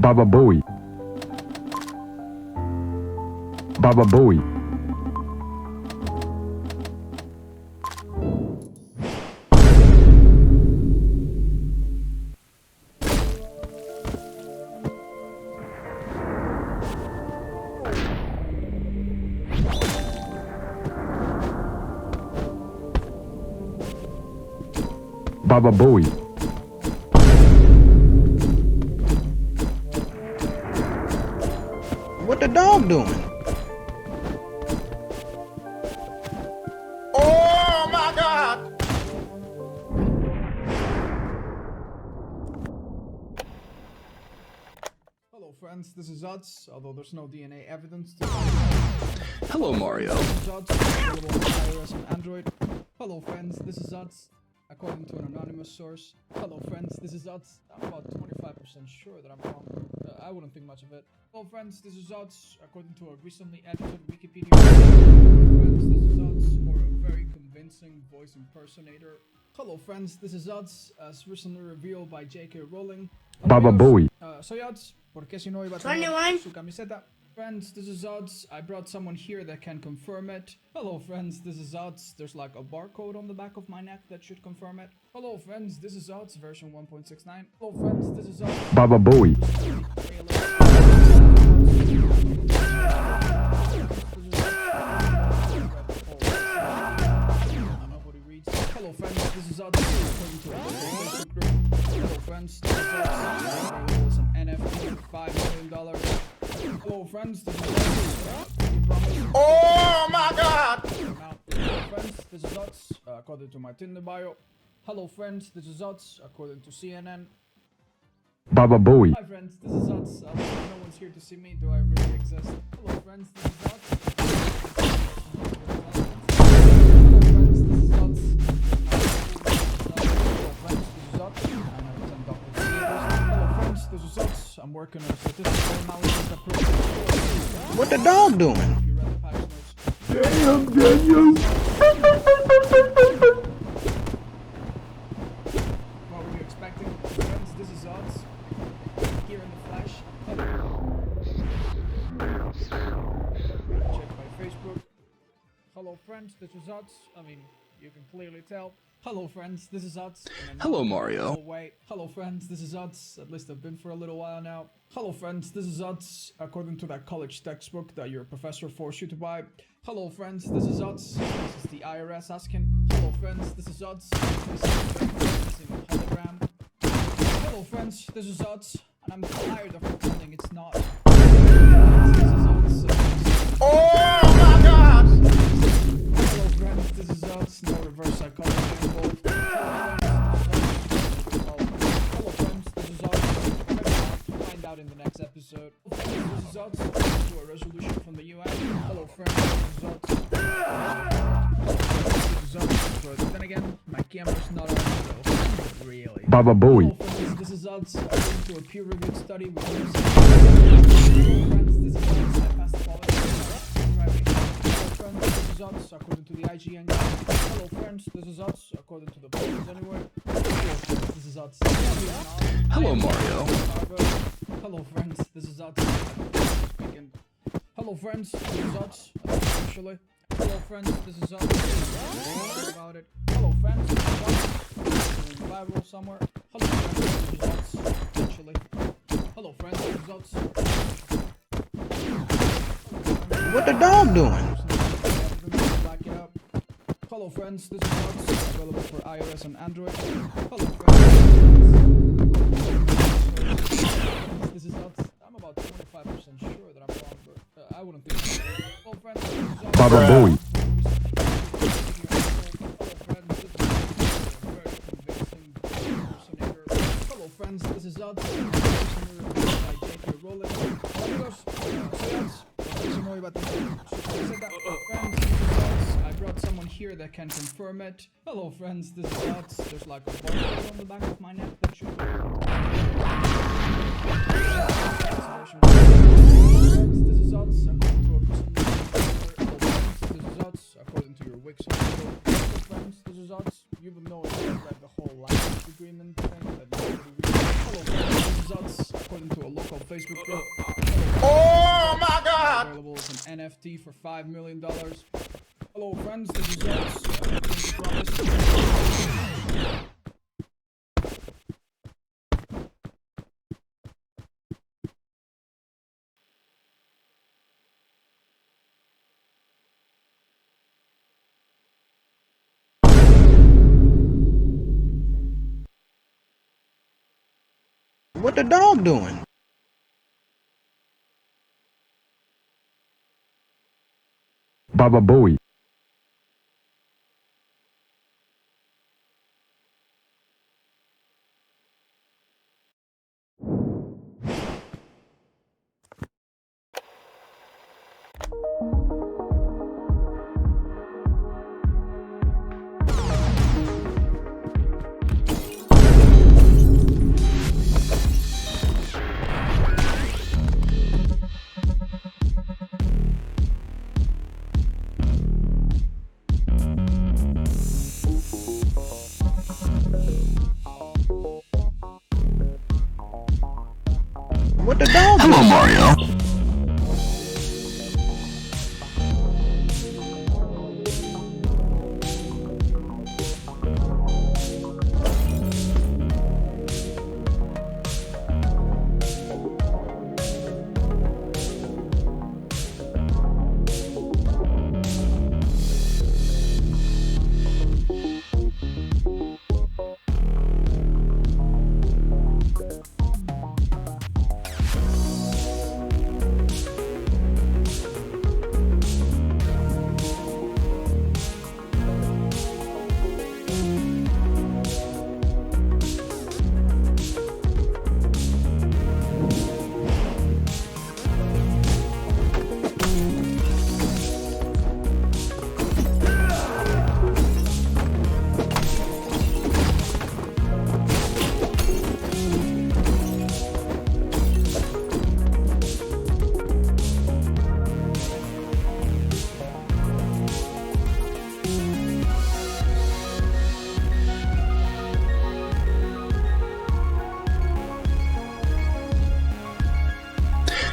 Baba Booey. Baba Booey. Baba Booey. What the dog doing? Oh my God! Hello friends, this is Utz, although there's no DNA evidence to Hello, Mario. This is Utz, available on iOS and Android. Hello friends, this is Utz, according to an anonymous source. Hello friends, this is Utz. I'm about 25% sure that I'm wrong. I wouldn't think much of it. Hello friends, this is Utz, according to a recently edited Wikipedia. Hello friends, this is Utz, or a very convincing voice impersonator. Hello friends, this is Utz, as recently revealed by J.K. Rowling. Baba Booey. Soy Utz, porque si no iba a tener su camiseta. Friends, this is Utz. I brought someone here that can confirm it. Hello friends, this is Utz. There's like a barcode on the back of my neck that should confirm it. Hello friends, this is Utz, version 1.69. Hello friends, this is Utz. Baba Booey. Nobody reads. Hello friends, this is Utz. According to a Facebook group. Hello friends, this is Utz. There was an NFT for $5 million. Hello friends, this is Utz. Oh my God! Hello friends, this is Utz, according to my Tinder bio. Hello friends, this is Utz, according to CNN. Baba Booey. Hi friends, this is Utz. No one's here to see me. Do I really exist? Hello friends, this is Utz. Hello friends, this is Utz. Hello friends, this is Utz. I'm a 10 doctor. Hello friends, this is Utz. I'm working on a statistical analysis that proves What the dog doing? if you read the patch notes. Damn, Daniel. What were you expecting? Friends, this is Utz. Here in the flesh. Check my Facebook. Hello friends, this is Utz. I mean, you can clearly tell. Hello friends, this is Utz. Hello, Mario. Wait. Hello friends, this is Utz. At least I've been for a little while now. Hello friends, this is Utz. According to that college textbook that your professor forced you to buy. Hello friends, this is Utz. This is the IRS asking. Hello friends, this is Utz. This is a hologram. Hello friends, this is Utz. And I'm tired of pretending it's not. This is Utz. Oh my God! Hello friends, this is Utz. No reverse psychology involved. Hello friends, this is Utz. Find out in the next episode. This is Utz. To a resolution from the UN. Hello friends, this is Utz. This is Utz. But then again, my camera's not on, so really. Baba Booey. Hello friends, this is Utz. According to a peer-reviewed study with Hello friends, this is Utz. I passed the quality. Hello friends, this is Utz. According to the IGN. Hello friends, this is Utz. According to the polls anyway. Hello friends, this is Utz. Hello, Mario. Hello friends, this is Utz. Speaking. Hello friends, this is Utz. Actually. Hello friends, this is Utz. Sorry about it. Hello friends, this is Utz. Viral somewhere. Hello friends, this is Utz. Actually. Hello friends, this is Utz. What the dog doing? Back it up. Hello friends, this is Utz. Available for iOS and Android. Hello friends. This is Utz. I'm about 25% sure that I'm wrong, but I wouldn't think so. Hello friends, this is Utz. Baba Booey. Hello friends, this is Utz. By J.K. Rowling. Amigos, soy Utz. Eso no iba a tener su camiseta. Friends, this is Utz. I brought someone here that can confirm it. Hello friends, this is Utz. There's like a barcode on the back of my neck that should Friends, this is Utz. According to a recent Hello friends, this is Utz. According to your Wix article. Hello friends, this is Utz. You would know it's like the whole license agreement thing that nobody reads. Hello friends, this is Utz. According to a local Facebook NFT for $5 million. Hello friends, this is Ots. What the dog doing? Baba Booey. What the dog Hello, doing? Mario.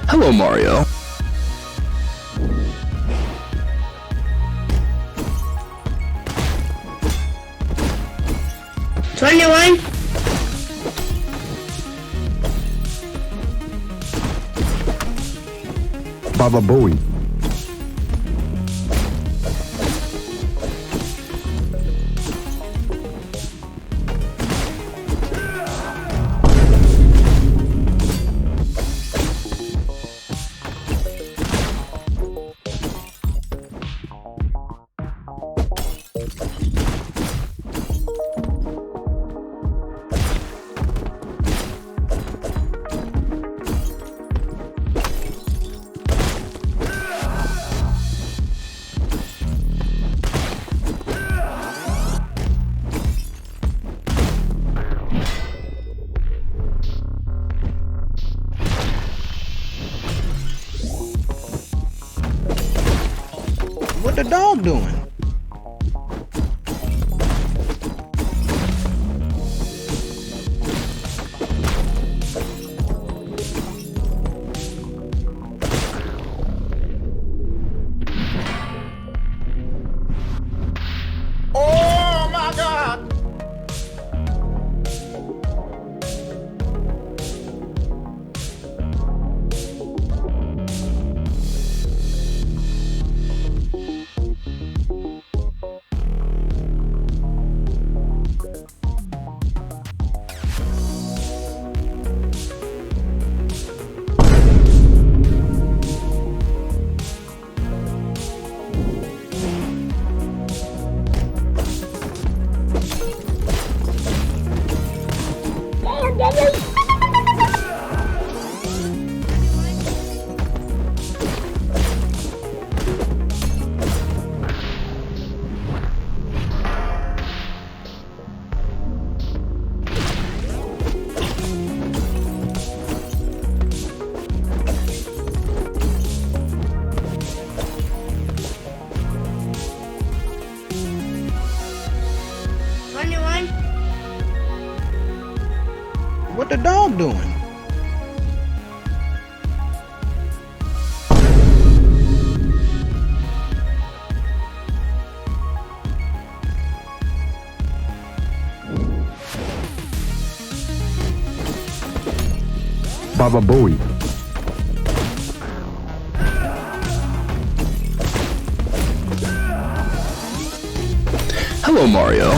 Hello, Mario. Baba Booey. What the dog doing? Oh my God! What the dog doing? Baba Booey. Hello, Mario.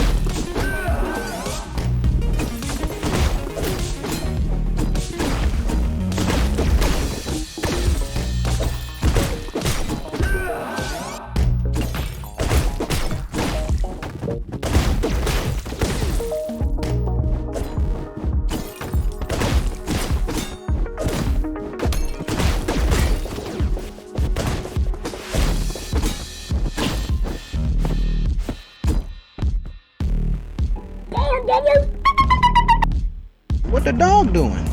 What the dog doing?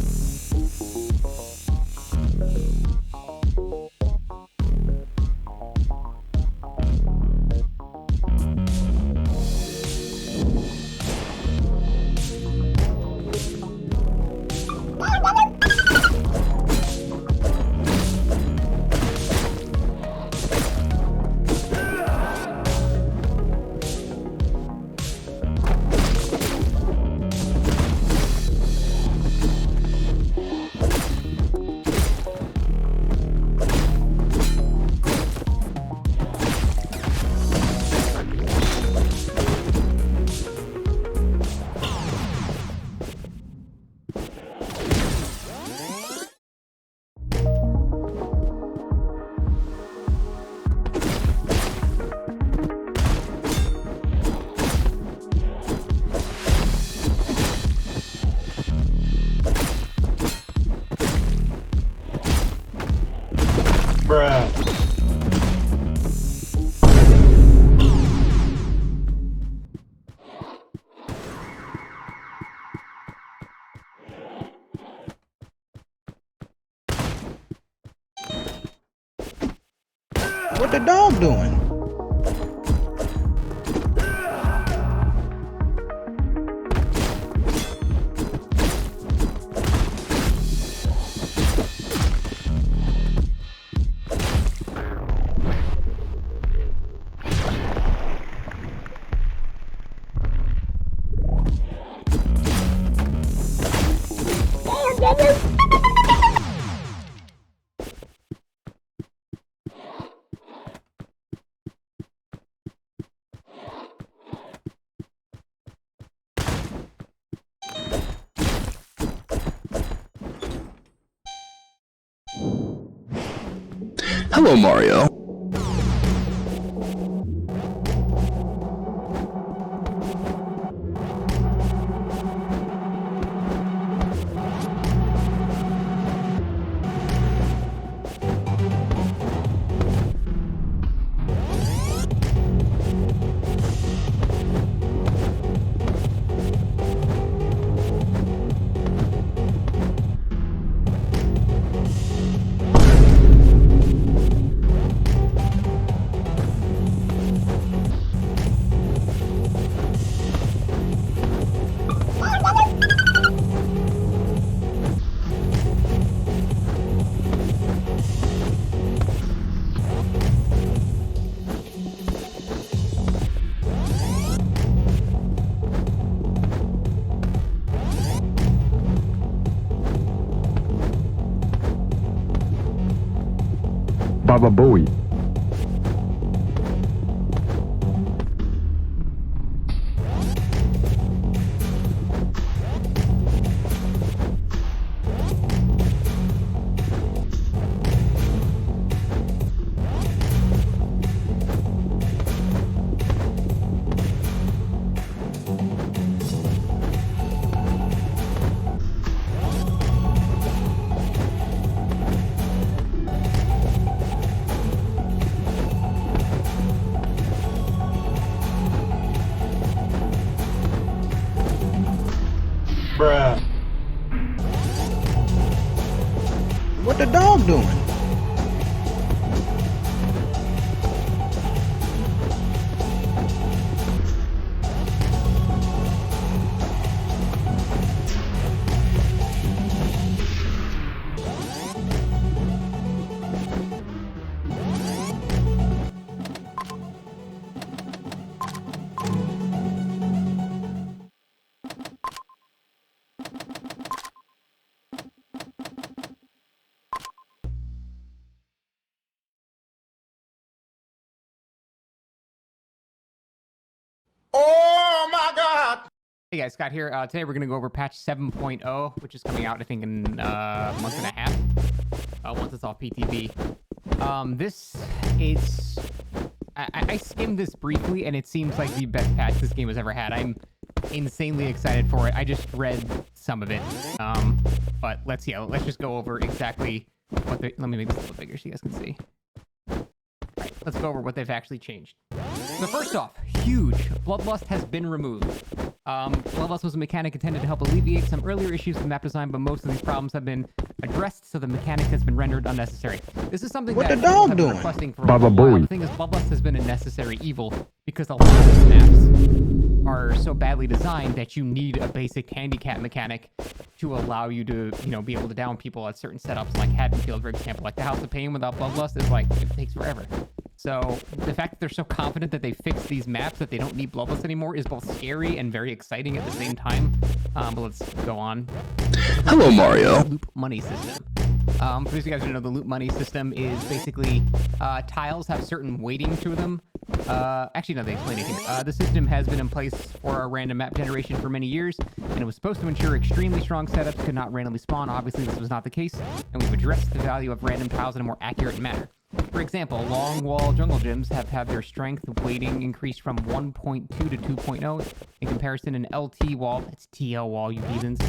What the dog doing? Hello, Mario. Baba Booey. What the dog doing? Hey guys, Scott here. Today we're going to go over patch 7.0, which is coming out, I think, in a month and a half, once it's off PTB. This is... I skimmed this briefly, and it seems like the best patch this game has ever had. I'm insanely excited for it. I just read some of it. But let's just go over exactly what they... Let me make this a little bigger so you guys can see. Alright, let's go over what they've actually changed. So first off, huge. Bloodlust has been removed. Bloodlust was a mechanic intended to help alleviate some earlier issues with map design, but most of these problems have been addressed, so the mechanic has been rendered unnecessary. This is something What that the dog I've been doing? requesting for a Baba while. Booey. The thing is, Bloodlust has been a necessary evil because a lot of maps are so badly designed that you need a basic handicap mechanic to allow you to, be able to down people at certain setups, like Haddonfield, for example. Like the House of Pain without Bloodlust is like, it takes forever. So the fact that they're so confident that they fixed these maps, that they don't need Bloodlust anymore, is both scary and very exciting at the same time. But let's go on. Hello, Mario. Loop money system. For those of you guys who don't know, the loop money system is basically tiles have certain weighting to them. Actually, no, they explain it here. The system has been in place for our random map generation for many years, and it was supposed to ensure extremely strong setups could not randomly spawn. Obviously, this was not the case, and we've addressed the value of random tiles in a more accurate manner. For example, long wall jungle gyms have had their strength weighting increased from 1.2 to 2.0. In comparison, an LT wall, that's TL wall, you heathens,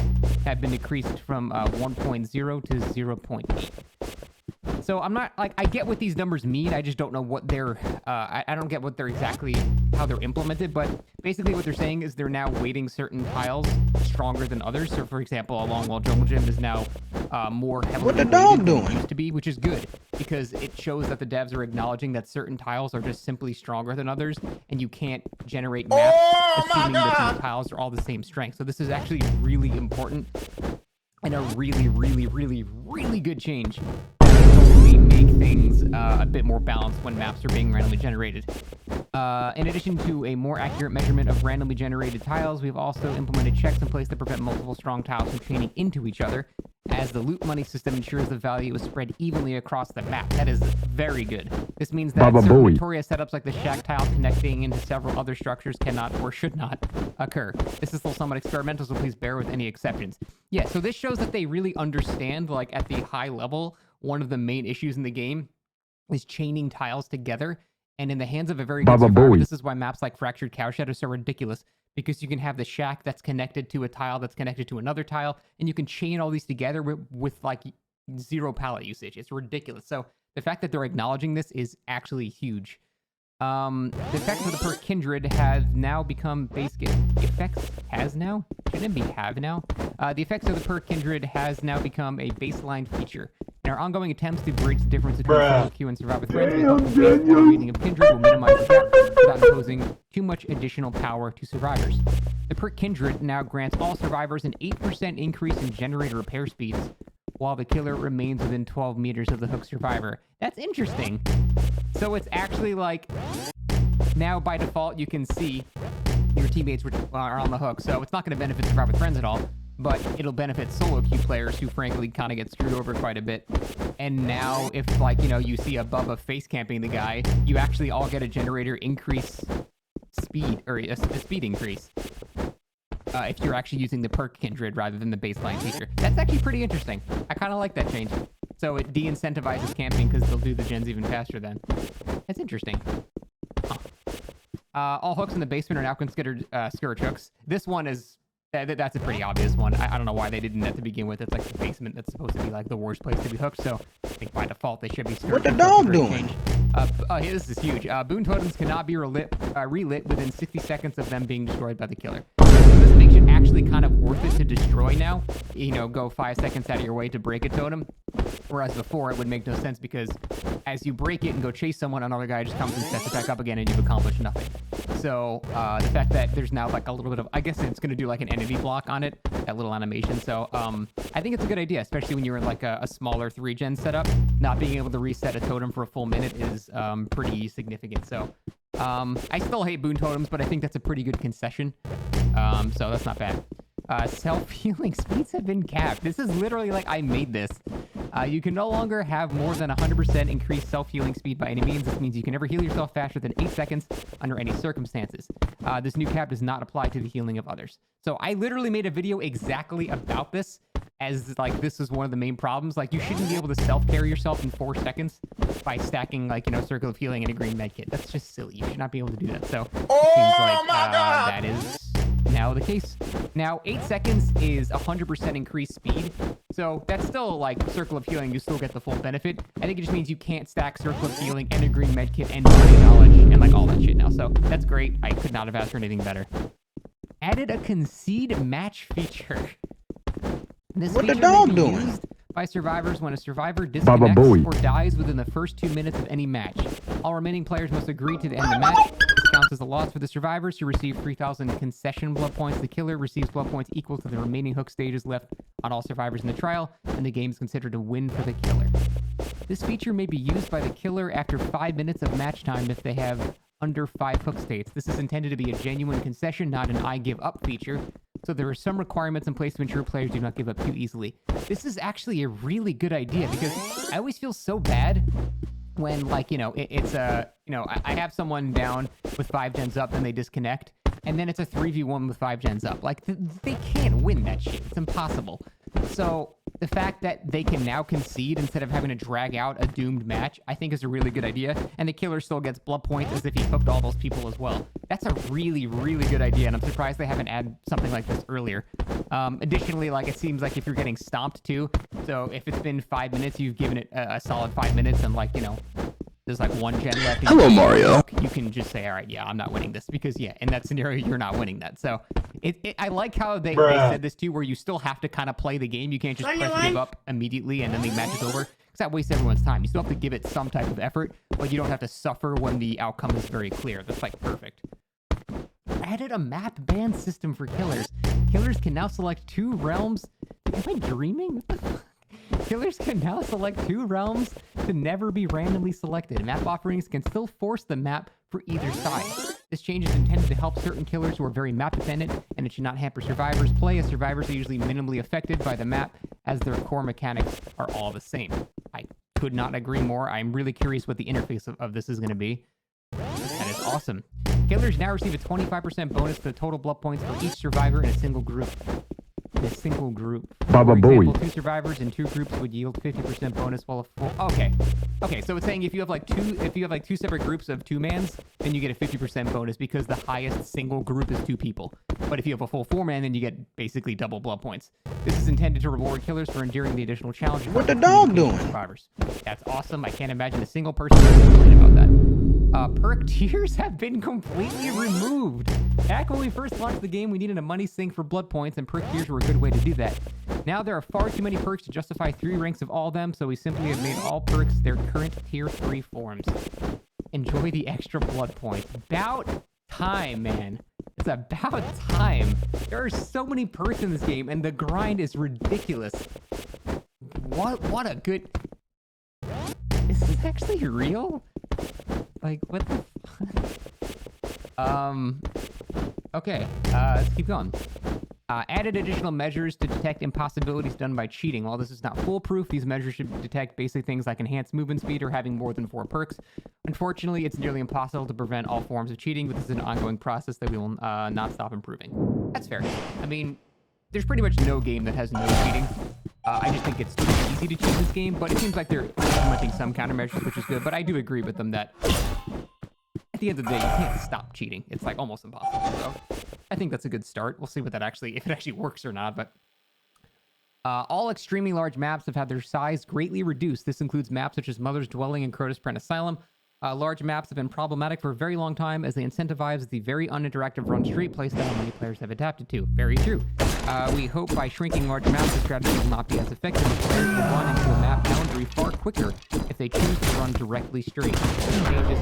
have been decreased from 1.0 to 0.8. So I'm not, I get what these numbers mean, I just don't know what they're, I don't get what they're exactly, how they're implemented, but basically what they're saying is they're now weighting certain tiles stronger than others. So for example, a long wall jungle gym is now more heavily What the weighted dog than doing? it used to be, which is good, because it shows that the devs are acknowledging that certain tiles are just simply stronger than others, and you can't generate maps assuming that these tiles are all the same strength. So this is actually really important, and a really, really, really, really good change. Hopefully make things a bit more balanced when maps are being randomly generated. In addition to a more accurate measurement of randomly generated tiles, we've also implemented checks in place to prevent multiple strong tiles from chaining into each other, as the loot money system ensures the value is spread evenly across the map. That is very good. This means that Baba certain Booey. notorious setups like the shack tile connecting into several other structures cannot or should not occur. This is still somewhat experimental, so please bear with any exceptions. Yeah, so this shows that they really understand, like, at the high level, one of the main issues in the game is chaining tiles together. And in the hands of a very good Baba survivor, Booey. this is why maps like Fractured Cowshed are so ridiculous, because you can have the shack that's connected to a tile that's connected to another tile, and you can chain all these together with like zero pallet usage. It's ridiculous. So the fact that they're acknowledging this is actually huge. The effects of the perk Kindred have now become basic effects. Has now? Shouldn't it be have now? The effects of the perk Kindred has now become a baseline feature. In our ongoing attempts to bridge the difference between solo queue and survive with friends, we hope the baseline reading of Kindred will minimize the gap without imposing too much additional power to survivors. The perk Kindred now grants all survivors an 8% increase in generator repair speeds, while the killer remains within 12 meters of the hooked survivor. That's interesting. So it's actually like, now by default you can see your teammates are on the hook, so it's not going to benefit Survive with Friends at all, but it'll benefit solo queue players who frankly kind of get screwed over quite a bit. And now if, like, you see a Bubba face camping the guy, you actually all get a generator increase speed, or a speed increase. If you're actually using the perk Kindred rather than the baseline feature. That's actually pretty interesting. I kind of like that change. So it de-incentivizes camping because they'll do the gens even faster then. That's interesting. Huh. All hooks in the basement are now considered scourge hooks. This one is... that's a pretty obvious one. I don't know why they didn't at to begin with. It's like the basement that's supposed to be like the worst place to be hooked, so I think by default they should be scourge. What the hooks. That's a dog great doing? change. This is huge. Boon totems cannot be relit within 60 seconds of them being destroyed by the killer. So this makes it actually kind of worth it to destroy now. Go 5 seconds out of your way to break a totem. Whereas before, it would make no sense because as you break it and go chase someone, another guy just comes and sets it back up again and you've accomplished nothing. So the fact that there's now like a little bit of, I guess it's going to do like an enemy block on it, that little animation. So I think it's a good idea, especially when you're in like a smaller 3-gen setup. Not being able to reset a totem for a full minute is pretty significant. So I still hate boon totems, but I think that's a pretty good concession. So that's not bad. Self-healing speeds have been capped. This is literally like I made this. You can no longer have more than 100% increased self-healing speed by any means. This means you can never heal yourself faster than 8 seconds under any circumstances. This new cap does not apply to the healing of others. So I literally made a video exactly about this, as like this is one of the main problems. Like you shouldn't be able to self-carry yourself in 4 seconds by stacking like, you know, circle of healing and a green medkit. That's just silly. You should not be able to do that. So it seems like that is now the case. Now 8 seconds is 100% increased speed, so that's still like circle of healing. You still get the full benefit. I think it just means you can't stack circle of healing and a green medkit and body knowledge and like all that shit now. So that's great. I could not have asked for anything better. Added a concede match feature. This What the feature dog may be doing? used by survivors when a survivor Baba disconnects Booey. or dies within the first 2 minutes of any match. All remaining players must agree to end the match. This counts as a loss for the survivors, who receive 3,000 concession blood points. The killer receives blood points equal to the remaining hook stages left on all survivors in the trial, and the game is considered a win for the killer. This feature may be used by the killer after 5 minutes of match time if they have under 5 hook states. This is intended to be a genuine concession, not an I give up feature. So there are some requirements in place to ensure players do not give up too easily. This is actually a really good idea because I always feel so bad when, like, you know, I have someone down with 5 gens up and they disconnect, and then it's a 3v1 with 5 gens up. Like, they can't win that shit. It's impossible. So the fact that they can now concede instead of having to drag out a doomed match, I think is a really good idea. And the killer still gets blood points as if he hooked all those people as well. That's a really, really good idea, and I'm surprised they haven't added something like this earlier. Additionally, like, it seems like if you're getting stomped too, so if it's been 5 minutes, you've given it a solid 5 minutes, and like, you know, there's like 1 gen left. And Hello, Mario. You can just say, all right, yeah, I'm not winning this, because yeah, in that scenario, you're not winning that. So I like how they said this too, where you still have to kind of play the game. You can't just press give up immediately and then the match is over, because that wastes everyone's time. You still have to give it some type of effort, but you don't have to suffer when the outcome is very clear. That's like perfect. Added a map ban system for killers. Killers can now select 2 realms. Am I dreaming? What the fuck? Killers can now select 2 realms to never be randomly selected. Map offerings can still force the map for either side. This change is intended to help certain killers who are very map dependent, and it should not hamper survivors' play, as survivors are usually minimally affected by the map, as their core mechanics are all the same. I could not agree more. I'm really curious what the interface of this is going to be. That is awesome. Killers now receive a 25% bonus to the total blood points for each survivor in a single group. Baba For example, Booey. 2 survivors in 2 groups would yield 50% bonus, while a full... Okay, so it's saying if you have like 2 separate groups of 2-mans, then you get a 50% bonus because the highest single group is 2 people. But if you have a full 4-man, then you get basically double blood points. This is intended to reward killers for enduring the additional challenge. What the dog doing? Survivors. That's awesome. I can't imagine a single person complaining about that. Perk tiers have been completely removed. Back when we first launched the game, we needed a money sink for blood points, and perk tiers were a good way to do that. Now there are far too many perks to justify 3 ranks of all of them, so we simply have made all perks their current tier 3 forms. Enjoy the extra blood points. About time, man. It's about time. There are so many perks in this game, and the grind is ridiculous. What a good... Is this actually real? Like, what the okay, let's keep going. Added additional measures to detect impossibilities done by cheating. While this is not foolproof, these measures should detect basic things like enhanced movement speed or having more than 4 perks. Unfortunately, it's nearly impossible to prevent all forms of cheating, but this is an ongoing process that we will not stop improving. That's fair. I mean, there's pretty much no game that has no cheating. I just think it's too easy to cheat in this game, but it seems like they're implementing some countermeasures, which is good. But I do agree with them that at the end of the day, you can't stop cheating. It's like almost impossible. So I think that's a good start. We'll see what that if it actually works or not. But all extremely large maps have had their size greatly reduced. This includes maps such as Mother's Dwelling and Chronos Asylum. Large maps have been problematic for a very long time as they incentivize the very uninteractive run straight playstyle many players have adapted to. Very true. We hope by shrinking large maps, the strategy will not be as effective as players will run into a map boundary far quicker if they choose to run directly straight. This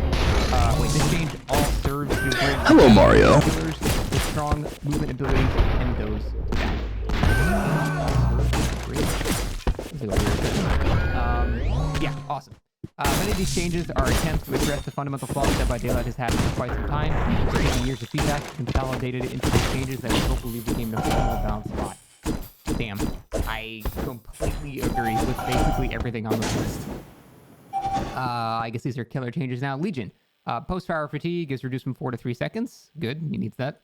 change all serves to bring Hello, Mario. killers with strong movement abilities and those without. Yeah, awesome. Many of these changes are attempts to address the fundamental flaws that by Daylight has had for quite some time. Taking years of feedback, consolidated it into these changes that we hope will leave the game in a more balanced spot. Damn. I completely agree with basically everything on this list. I guess these are killer changes now. Legion. Post-fire fatigue is reduced from 4 to 3 seconds. Good, he needs that.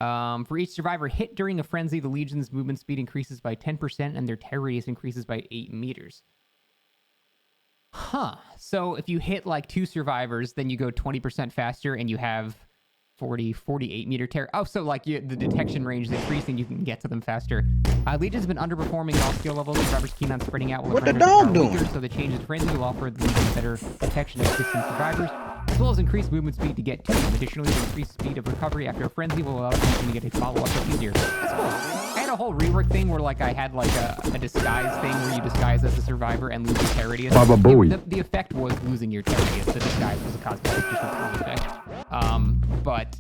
For each survivor hit during a frenzy, the Legion's movement speed increases by 10% and their terror radius increases by 8 meters. Huh. So if you hit like 2 survivors, then you go 20% faster and you have 48 meter terror. Oh, so like the detection range is increasing, you can get to them faster. Legion's been underperforming all skill levels. Survivors keen on spreading out. What the dog doing? So the change in frenzy will offer the Legion better detection of distant survivors, as well as increased movement speed to get to them. Additionally, the increased speed of recovery after a frenzy will allow them to get a follow-up easier. That's cool. I had a whole rework thing where like I had like a disguise thing where you disguise as a survivor and lose your terror radius. Baba Booey. The effect was losing your terror radius. The disguise was a cosmetic different effect. But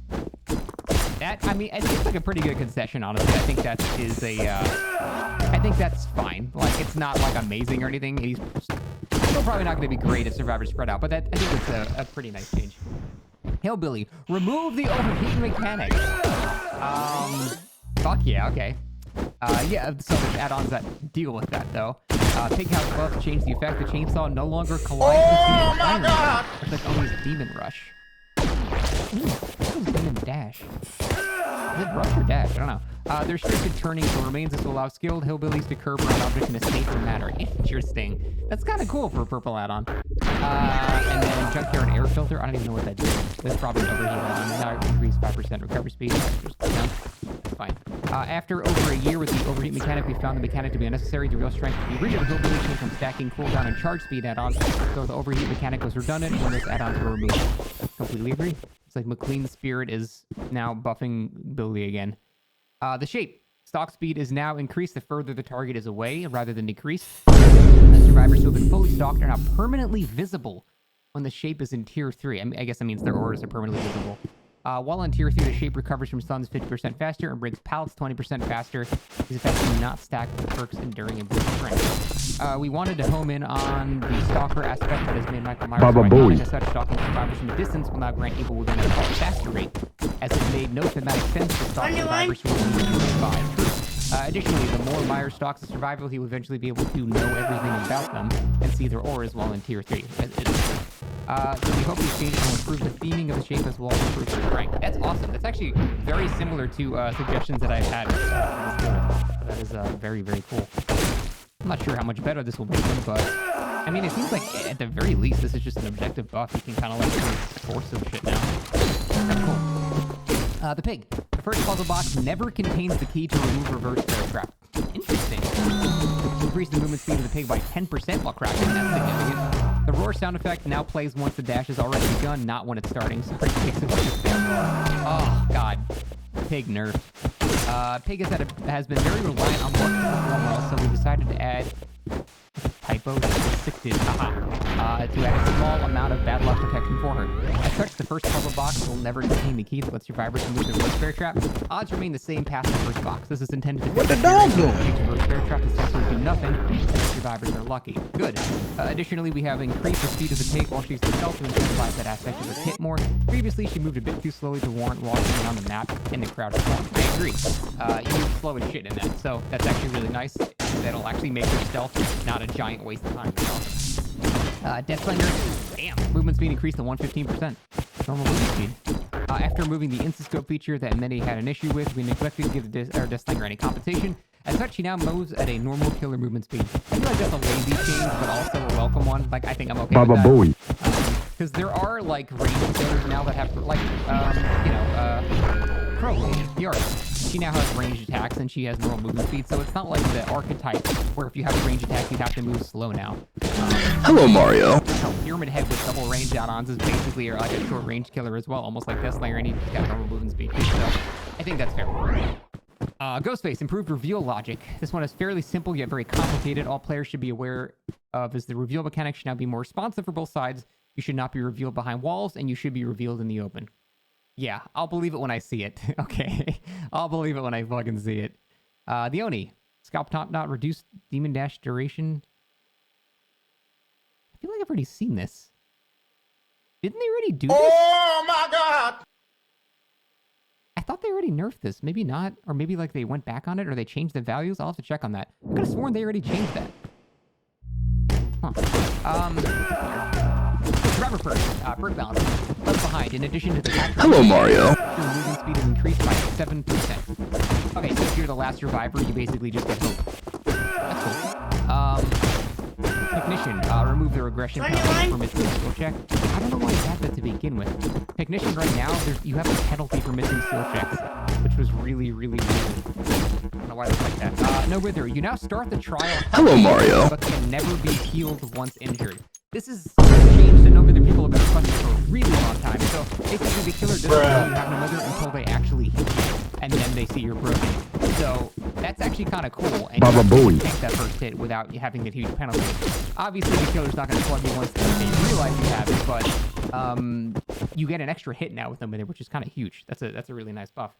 that, I mean, it seems like a pretty good concession, honestly. I think that is I think that's fine. Like, it's not like amazing or anything. He's still probably not going to be great if survivors spread out, but that, I think it's a pretty nice change. Hillbilly, remove the overheating mechanic. Fuck yeah, okay. Yeah, so there's add-ons that deal with that, though. Pig House buff changed the effect. The chainsaw no longer collides with the environment. It's like always Demon Rush. What is Demon Dash? Is it Rush or Dash? I don't know. There's restricted turning for remains. This will allow skilled hillbillies to curb around objects in a safer manner. Interesting. That's kind of cool for a purple add-on. And then Junkyard Air Filter. I don't even know what that is. That's probably an overheat add-on. Now increase 5% recovery speed. Fine. After over a year with the overheat mechanic, we found the mechanic to be unnecessary. The real strength of the original hillbilly came from stacking cooldown and charge speed add-ons. So the overheat mechanic was redundant when those add-ons were removed. Completely agree. It's like McLean's spirit is now buffing Billy again. The shape. Stock speed is now increased the further the target is away rather than decreased. The survivors who have been fully stalked are now permanently visible when the shape is in tier 3. I guess that means their auras are permanently visible. While in tier 3, the shape recovers from stuns 50% faster and brings pallets 20% faster. These effects do not stack with perks enduring and boost strength. We wanted to home in on the stalker aspect that has made Michael Myers Baba Booey. as such. Stalking survivors from a distance will now grant people within a faster rate, as it made no thematic sense to stalk survivors who will need to survive. Additionally, the more Myers stalks a survivor, he will eventually be able to know everything about them and see their auras while in tier 3. So we hope these changes will improve the theming of the shape as well as improve the strength. That's awesome. That's actually very similar to suggestions that I've had. That is very, very cool. I'm not sure how much better this will make them, but I mean, it seems like at the very least, this is just an objective buff. You can kind of like force some shit now. That's cool. The pig. The first puzzle box never contains the key to remove reverse bear trap. Interesting. Increase the movement speed of the pig by 10% while cracking. That's significant. The roar sound effect now plays once the dash has already begun, not when it's starting. So it takes it like a spam roar. Oh god. Pig nerf. Pig has been very reliant on luck, so we decided to add typo restricted to add a small amount of bad luck protection for her. As such, the first puzzle box will never contain the key that lets survivors remove the reverse bear trap. Odds remain the same past the first box. This is intended to What the dog doing? Reverse bear trap essentially do nothing, and the survivors are lucky. Good. Additionally, we have increased the speed of the pig while she's herself to incentivize that aspect of her hit more. Previously, she moved a bit too slowly to warrant walking around the map in the crowd form. I agree. You move slow as shit in that, so that's actually really nice. That'll actually make her stealth not a giant waste of time. Deathslinger, damn, movement speed increased to 115%. Normal movement speed. After removing the Instascope feature that many had an issue with, we neglected to give the Deathslinger any compensation. As such, she now moves at a normal killer movement speed. I feel like that's a lazy change, but also a welcome one. Like, I think I'm okay Baba with that. Booey. Because there are, like, range killers now that have, like, Crow Lady, the artist. She now has ranged attacks, and she has normal movement speed, so it's not like the archetype where if you have a ranged attack, you have to move slow now. Hello, Mario. Pyramid Head with double range add-ons is basically like a short range killer as well, almost like Deathslayer, and he's got normal movement speed too, so I think that's fair. Ghostface, improved reveal logic. This one is fairly simple yet very complicated. All players should be aware of is the reveal mechanic should now be more responsive for both sides. You should not be revealed behind walls, and you should be revealed in the open. Yeah, I'll believe it when I see it. Okay, I'll believe it when I fucking see it. The Oni, scalp top knot, reduced demon dash duration. I feel like I've already seen this. Didn't they already do this? Oh my god! I thought they already nerfed this. Maybe not. Or maybe like they went back on it or they changed the values. I'll have to check on that. I could have sworn they already changed that. Huh. Driver perk. Perk balance. Left behind. In addition to the Hello, Mario. your moving speed is increased by 7%. Okay, so if you're the last survivor, you basically just get hope. That's cool. Technician, remove the regression penalty for missing a skill check. I don't know why you have that to begin with. Technician, right now, you have a penalty for missing skill checks, which was really, really weird. I don't know why it's like that. No wither, you now start the trial. Hello, Mario. But can never be healed once injured. This is changed, and no wither people have been requesting for a really long time. So basically, the killer doesn't know you have no wither until they actually hit you, and then they see you're broken. So that's actually kind of cool, and Baba you Booey. can tank that first hit without having that huge penalty. Obviously, the killer's not going to plug you once they realize you have it, but you get an extra hit now with them, which is kind of huge. That's a really nice buff.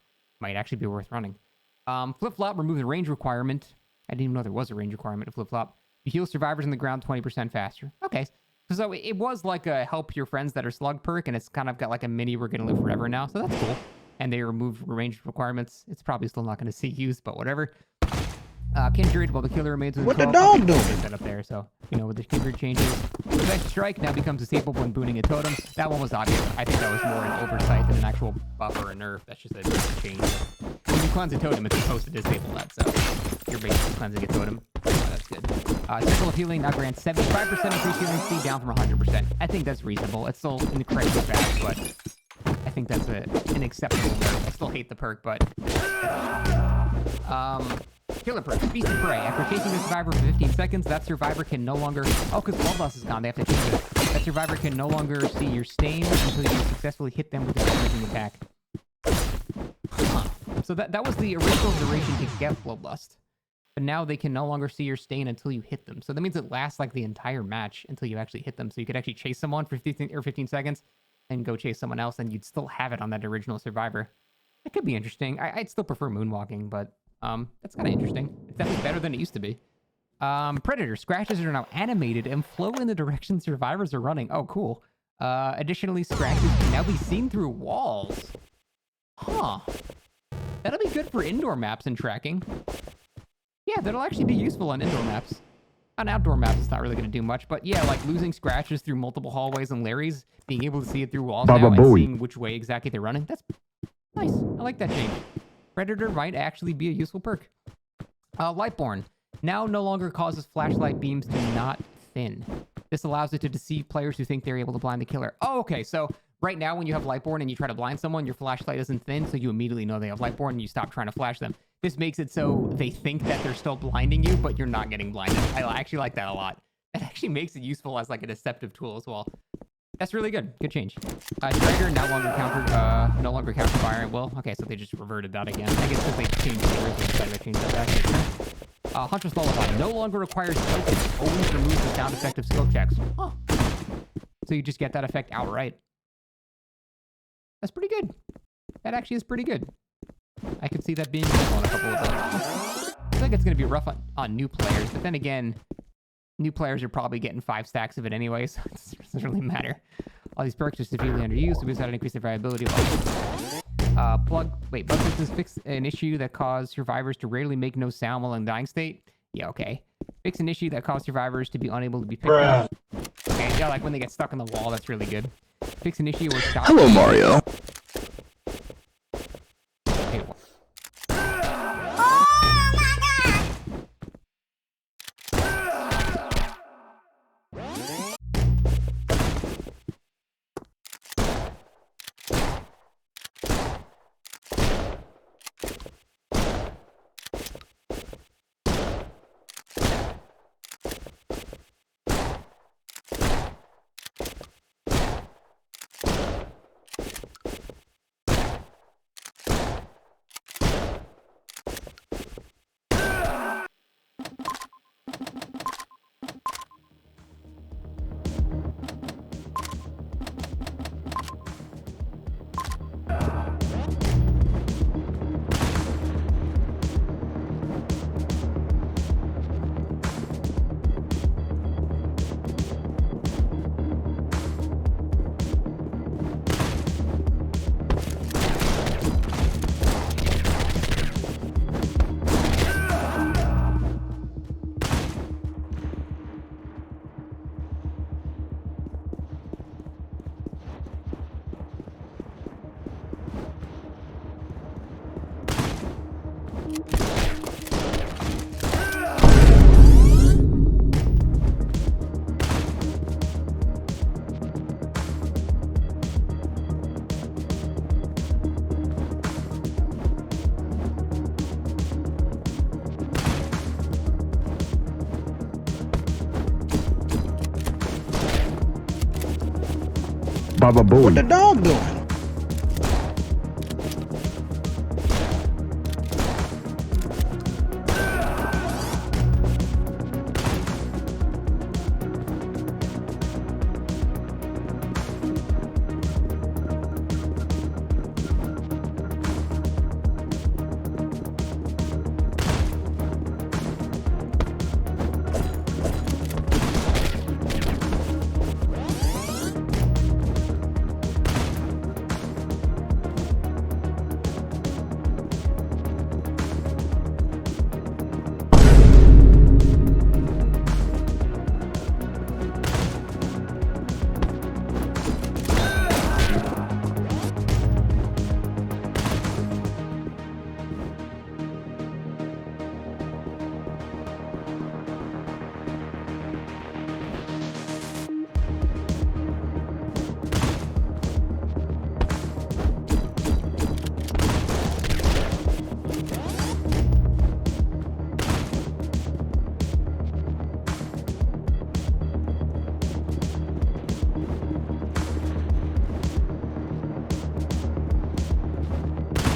Might actually be worth running. Flip-flop, remove the range requirement. I didn't even know there was a range requirement to flip-flop. You heal survivors on the ground 20% faster. Okay. So it was like a help your friends that are slug perk, and it's kind of got like a mini we're going to live forever now, so that's cool. And they removed range requirements. It's probably still not going to see use, but whatever. Kindred, while the killer remains in What the control. dog doing? Set up there, so you know with the kindred changes. Revenge strike now becomes disabled when booting a totem. That one was obvious. I think that was more an oversight than an actual buff or a nerf. That's just a change. When you cleanse a totem, it's supposed to disable that, so you're basically cleansing a totem. Oh, that's good. Circle of healing now grants 75% increased healing speed down from 100%. I think that's reasonable. It's still incredibly fast, but I think that's an acceptable nerf. I still hate the perk, but killer perk, Beast of Prey. After chasing the survivor for 15 seconds, that survivor can no longer... Oh, because bloodlust is gone. They have to change it. That survivor can no longer see your stain until you successfully hit them with a damaging attack. Huh. So that was the original duration to get bloodlust. But now they can no longer see your stain until you hit them. So that means it lasts like the entire match until you actually hit them. So you could actually chase someone for 15 seconds and go chase someone else, and you'd still have it on that original survivor. It could be interesting. I'd still prefer moonwalking, but that's kind of interesting. It's definitely better than it used to be. Predator. Scratches are now animated and flow in the direction survivors are running. Oh, cool. Additionally, scratches can now be seen through walls. Huh. That'll be good for indoor maps and tracking. Yeah, that'll actually be useful on indoor maps. On outdoor maps, it's not really going to do much, but yeah, like losing scratches through multiple hallways and Larry's, being able to see it through walls Baba now and Booey. seeing which way exactly they're running, that's nice. I like that change. Predator might actually be a useful perk. Lightborn. Now no longer causes flashlight beams to not thin. This allows it to deceive players who think they're able to blind the killer. Oh, okay, so right now when you have Lightborn and you try to blind someone, your flashlight isn't thin, so you immediately know they have Lightborn and you stop trying to flash them. This makes it so they think that they're still blinding you, but you're not getting blinded. I actually like that a lot. That actually makes it useful as like a deceptive tool as well. That's really good. Good change. Strider no longer counter fire. Well, okay, so they just reverted that again. I guess because they changed the original, decided to change that back. Huntress Lullaby no longer requires tokens. Always removes the sound effect of skill checks. Huh. So you just get that effect outright. That's pretty good. That actually is pretty good. I could see that being useful on a couple of them. I feel like it's going to be rough on new players, but then again, new players are probably getting 5 stacks of it anyway, so it doesn't really matter. All these perks are severely underused, so we decided to increase the variability of bug fixes fix an issue that caused survivors to rarely make no sound while in dying state. Yeah, okay. Fix an issue that caused survivors to be unable to be picked up. Okay, yeah, like when they get stuck on the wall, that's really good. Fix an issue where stop. Hello, Mario. Okay, Baba What the Booey. dog doing?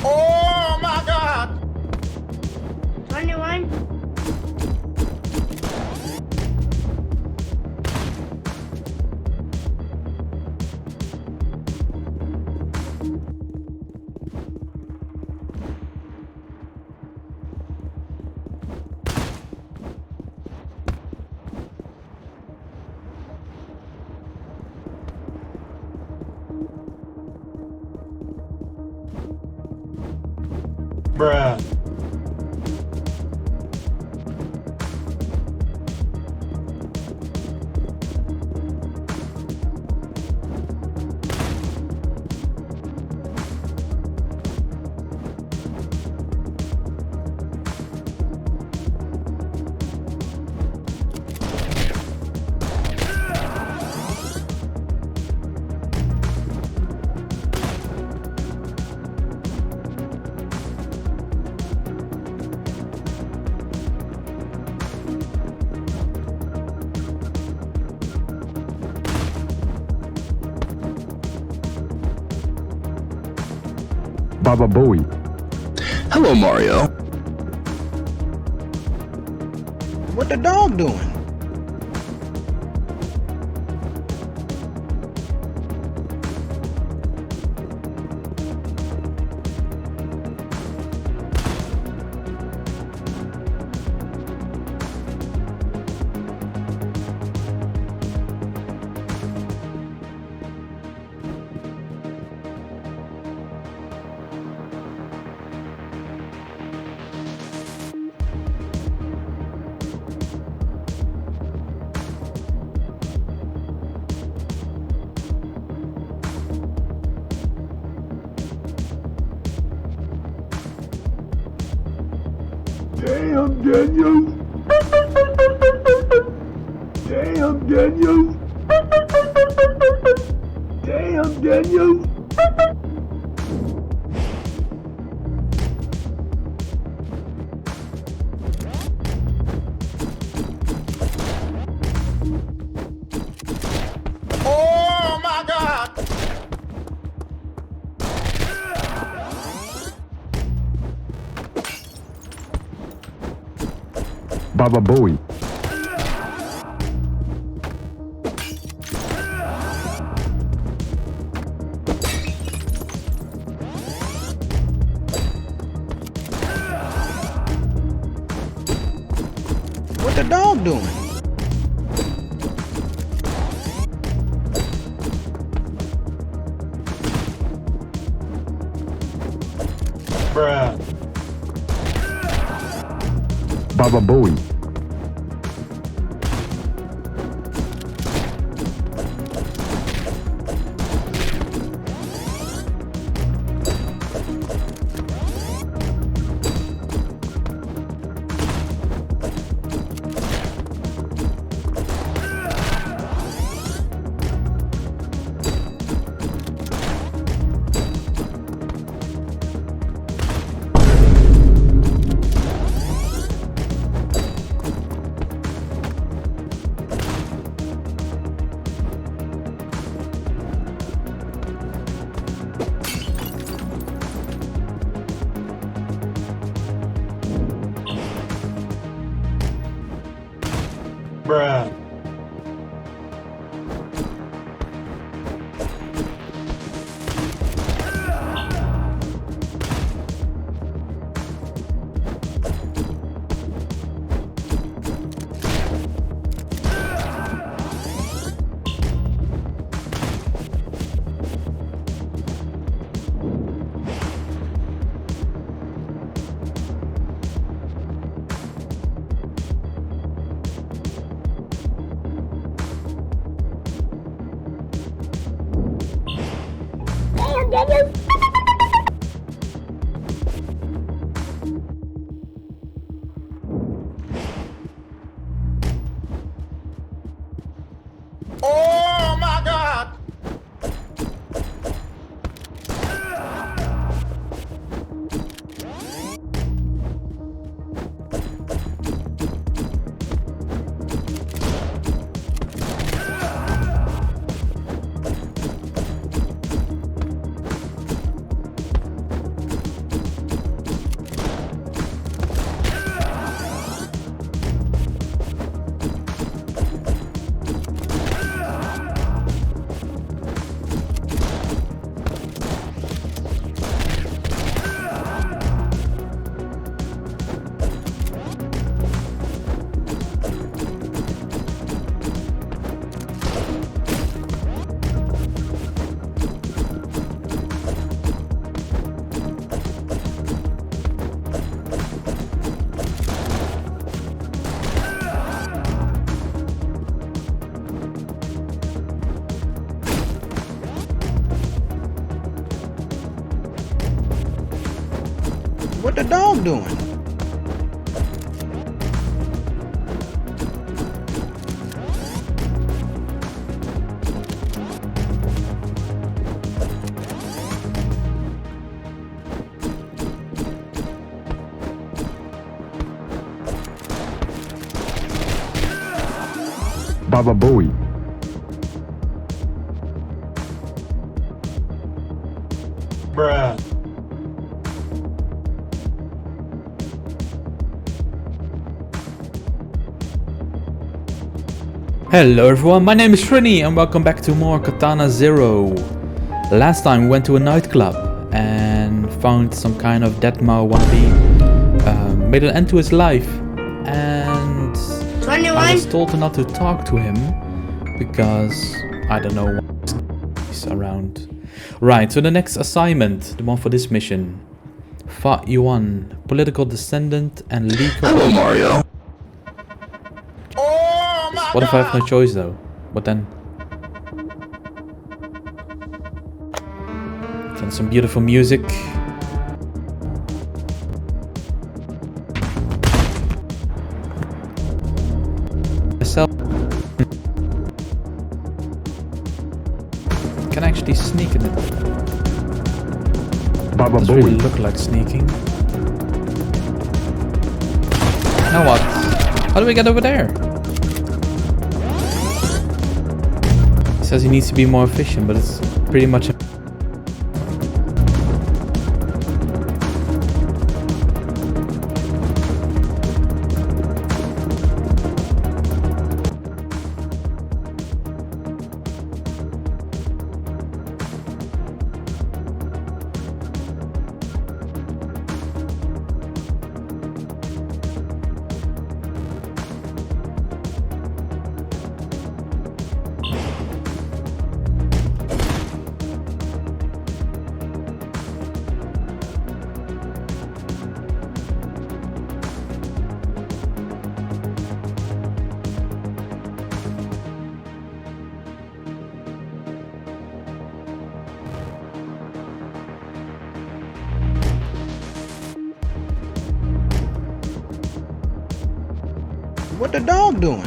Oh my God! 21. Bruh. Baba Booey. Hello, Mario. What the dog doing? Damn, Daniel. Damn, Daniel. Damn, Daniel. Oh my God! Baba Booey. What the dog doing? Bruh. Baba Booey. Oh my God! What the dog doing? Baba Booey. Bruh. Hello everyone, my name is Srini and welcome back to more Katana Zero. Last time we went to a nightclub and found some kind of deadmau wannabe, made an end to his life, and I was told not to talk to him because I don't know what's around. Right, so the next assignment, the one for this mission, Fa Yuan, political descendant and legal. Hello, Mario. Oh my What if I have God! no choice though? What then? And some beautiful music. Myself can actually sneak in it. Baba Doesn't really Booey. look like sneaking. Now what? How do we get over there? He says he needs to be more efficient, but it's pretty much. What the dog doing?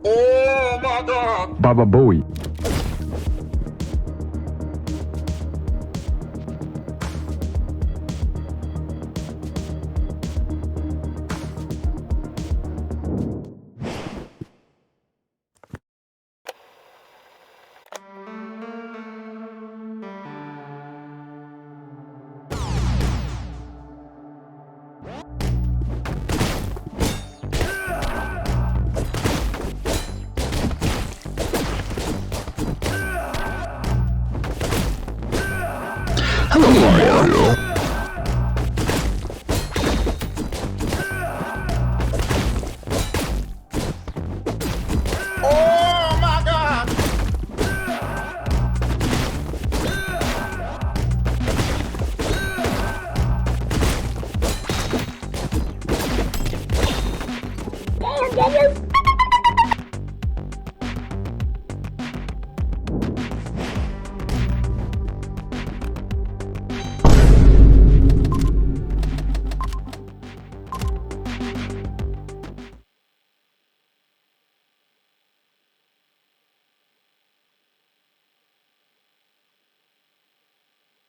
Oh my God! Baba Booey. Hello, Mario. Oh my God!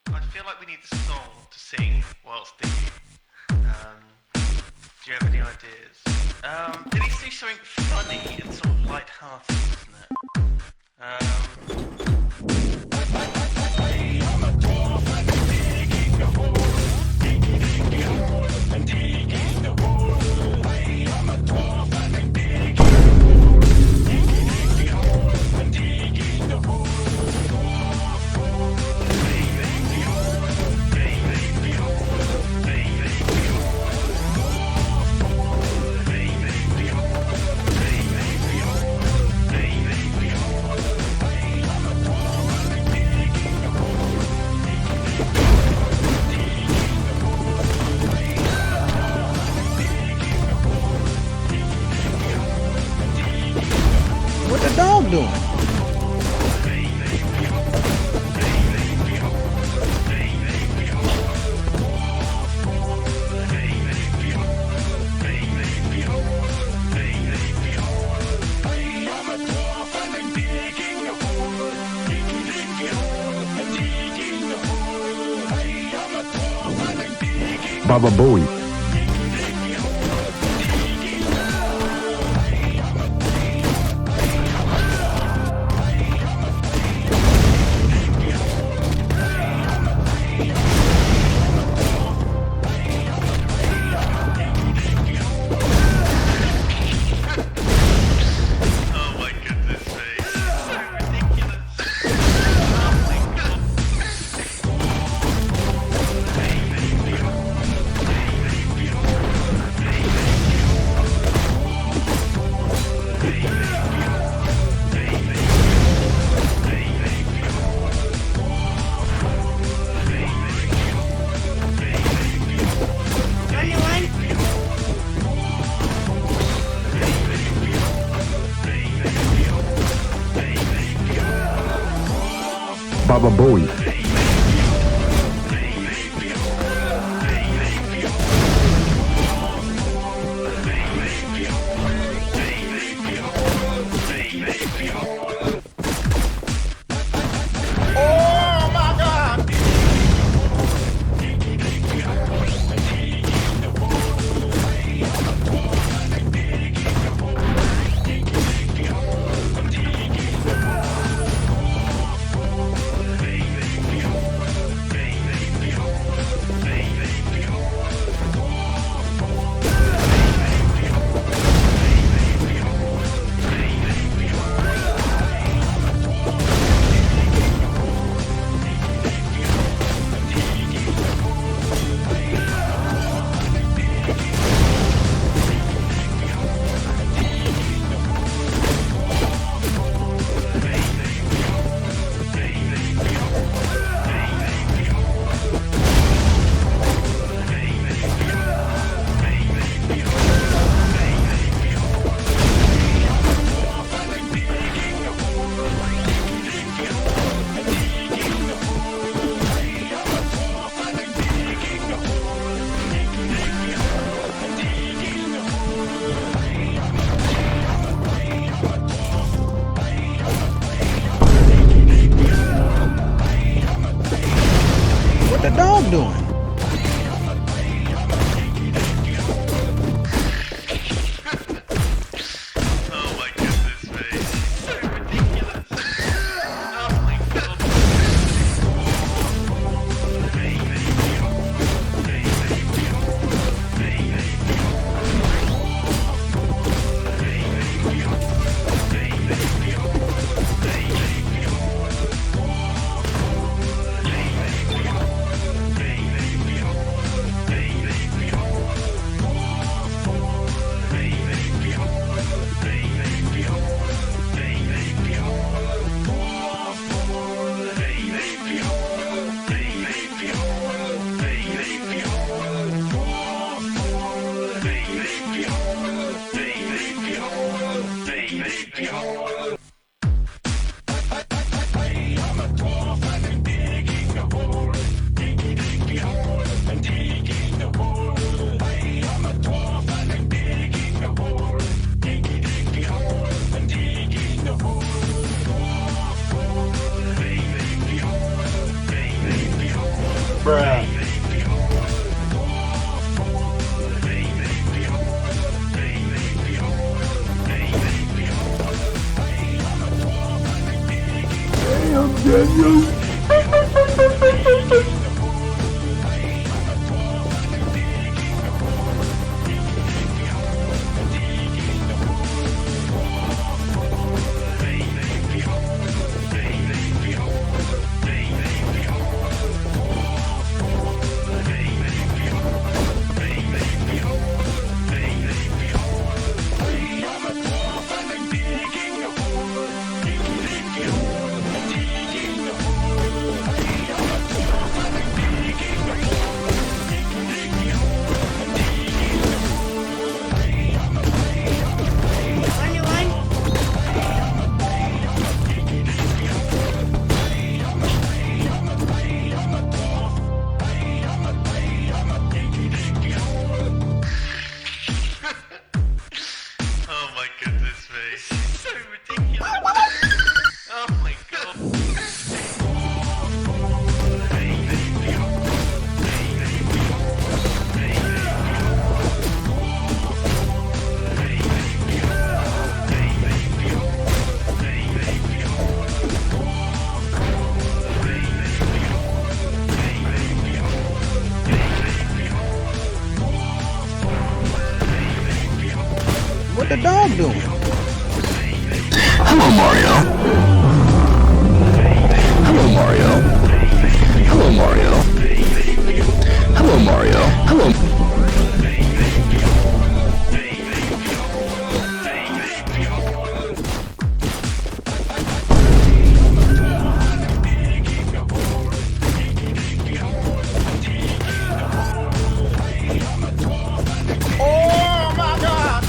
I feel like we need a song to sing whilst digging. Do you have any ideas? Did he do something funny and sort of light-hearted, isn't it? What the dog doing? Baba Booey. Oh my goodness me. So ridiculous. Oh my God. Baba Booey. Oh my God! What the dog doing? Oh my goodness me. So ridiculous. Oh my God. Oh my goodness me. So ridiculous. Oh my god. What the dog doing? Hello, Mario. Hello, Mario. Hello, Mario. Hello, Mario. Hello. Oh my God!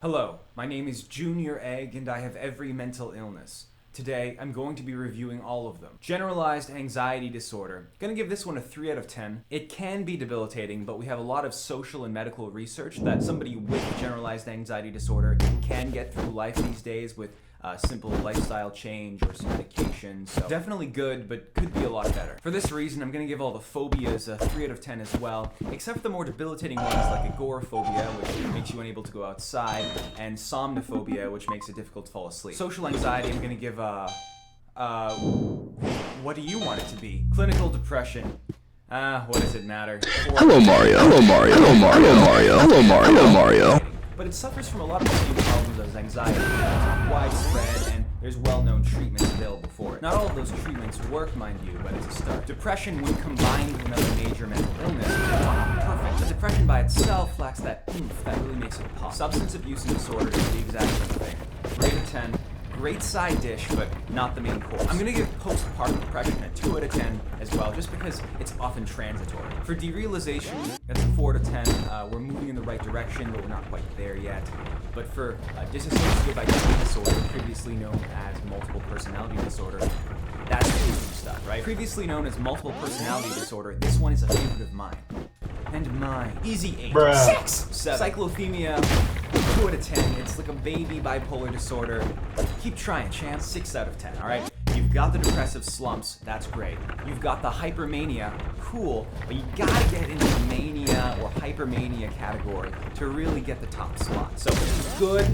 Hello, my name is Junior Egg and I have every mental illness. Today, I'm going to be reviewing all of them. Generalized anxiety disorder. Gonna give this one a 3 out of 10. It can be debilitating, but we have a lot of social and medical research that somebody with generalized anxiety disorder can get through life these days with simple lifestyle change or some medication. So definitely good, but could be a lot better. For this reason, I'm gonna give all the phobias a 3 out of 10 as well, except for the more debilitating ones like agoraphobia, which makes you unable to go outside, and somnophobia, which makes it difficult to fall asleep. Social anxiety, I'm gonna give what do you want it to be? Clinical depression. What does it matter? Hello, Mario. Hello, Mario. Hello, Mario. Hello, Mario. Hello, Mario. Hello, Mario. But it suffers from a lot of the same problems as anxiety. It's widespread, and there's well-known treatments available for it. Not all of those treatments work, mind you, but it's a start. Depression, when combined with another major mental illness, is not perfect. But depression by itself lacks that oomph that really makes it pop. Substance abuse and disorder is the exact same thing. 3 out of 10. Great side dish, but not the main course. I'm gonna give postpartum depression a 2 out of 10 as well, just because it's often transitory. For derealization, that's a 4 out of 10. We're moving in the right direction, but we're not quite there yet. But for dissociative identity disorder, previously known as multiple personality disorder, that's the stuff, right? Previously known as multiple personality disorder, this one is a favorite of mine. And mine. Easy 8. 6! 7. Cyclothymia, 2 out of 10. It's like a baby bipolar disorder. Keep trying, champ. 6 out of 10, alright? You've got the depressive slumps, that's great. You've got the hypermania, cool, but you gotta get into the mania or hypermania category to really get the top spot. So, good,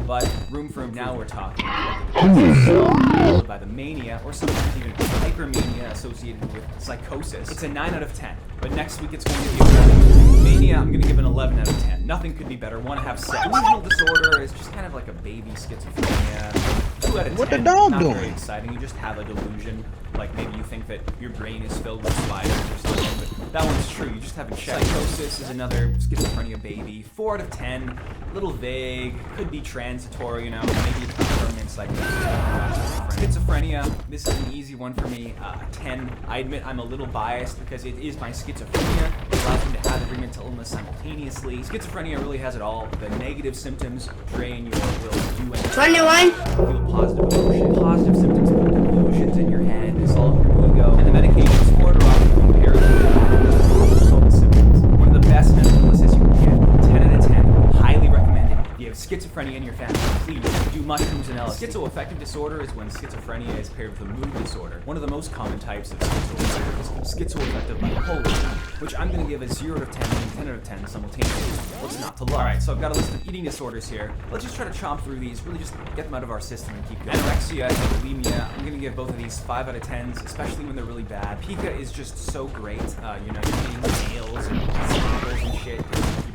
but room for improvement. Now we're talking followed by the mania, or sometimes even hypermania associated with psychosis. It's a 9 out of 10, but next week it's going to be a 1. Mania, I'm gonna give an 11 out of 10. Nothing could be better. Want to have sex. Delusional disorder is just kind of like a baby schizophrenia. 2 out of 10. What the dog Not doing? very exciting. You just have a delusion. Like maybe you think that your brain is filled with spiders or something, but that one's true. You just haven't checked. Psychosis is another schizophrenia baby. 4 out of 10. A little vague. Could be transitory, you know. Maybe it's permanent psychosis. Schizophrenia, this is an easy one for me. 10. I admit I'm a little biased because it is my schizophrenia. It allows me to have every mental illness simultaneously. simultaneously. Schizophrenia really has it all. The negative symptoms drain your will to do anything. Feel positive emotions. Positive symptoms put delusions in your head, dissolve your ego, and the medications for it are often compared to symptoms. One of the best mental illnesses you can get. 10 out of 10. Highly recommended. If you have schizophrenia in your family, please do mushrooms and LSD. Schizoaffective disorder is when schizophrenia is paired with a mood disorder. One of the most common types of schizoaffective is schizoaffective bipolar, which I'm going to give a 0 out of 10 and 10 out of 10 simultaneously. What's not to love? Alright, so I've got a list of eating disorders here. Let's just try to chomp through these, really just get them out of our system and keep going. Anorexia and bulimia, I'm going to give both of these 5 out of 10s, especially when they're really bad. Pica is just so great. You know, you're eating nails and cereals and shit.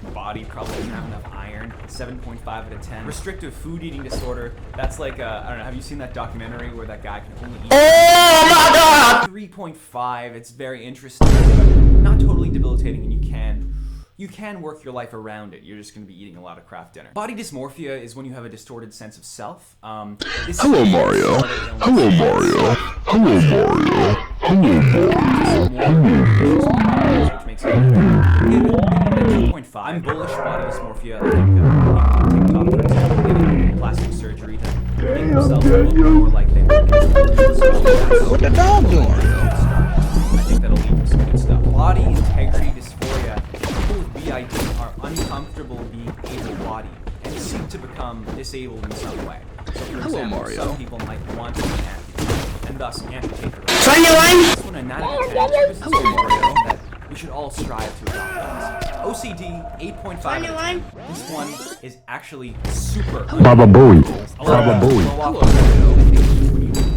Your body probably doesn't have enough iron. 7.5 out of 10. Restrictive food eating disorder, that's like, I don't know, have you seen that documentary where that guy can only eat... Oh my god! 3.5, it's very interesting, but not totally debilitating, and you can work your life around it. You're just going to be eating a lot of craft dinner. Body dysmorphia is when you have a distorted sense of self. Hello, Mario. Hello, Mario. Hello, Mario. Hello, Mario. Which makes it 2.5. I'm bullish body dysmorphia. I think TikTok, for example, getting plastic surgery to make themselves look more like they look. What the dog doing? I think that'll lead to some good stuff. Body integrity dysphoria. People with BID are uncomfortable being able-bodied and seem to become disabled in some way. So, for example, Mario. some people might want to be amputated and thus amputate their legs. This one, a 9 out of 10. This is Mario. That we should all strive to adopt this. OCD, 8.5 out of 10. This one is actually super. Baba Booey. Baba Booey.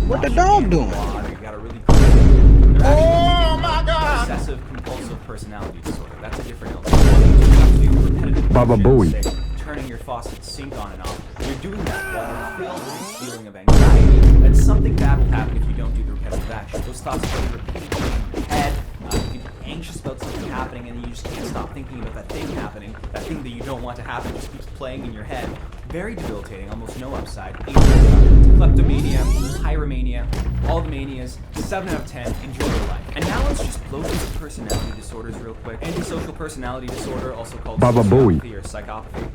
What the dog doing? You gotta really. Oh my god! Obsessive compulsive personality disorder. That's a different illness. Baba Booey. Turning your faucet sink on and off. You're doing that while you're filled with this feeling of anxiety. That something bad will happen if you don't do the repetitive action. Those thoughts will be repeatedly in your head. You can be anxious about something happening and you just can't stop thinking about that thing happening. That thing that you don't want to happen just keeps playing in your head. Very debilitating, almost no upside. Kleptomania, pyromania, all the manias, 7 out of 10, enjoy your life. And now let's just blow through the personality disorders real quick. Antisocial personality disorder, also called Baba Booey. sociopathy or psychopathy.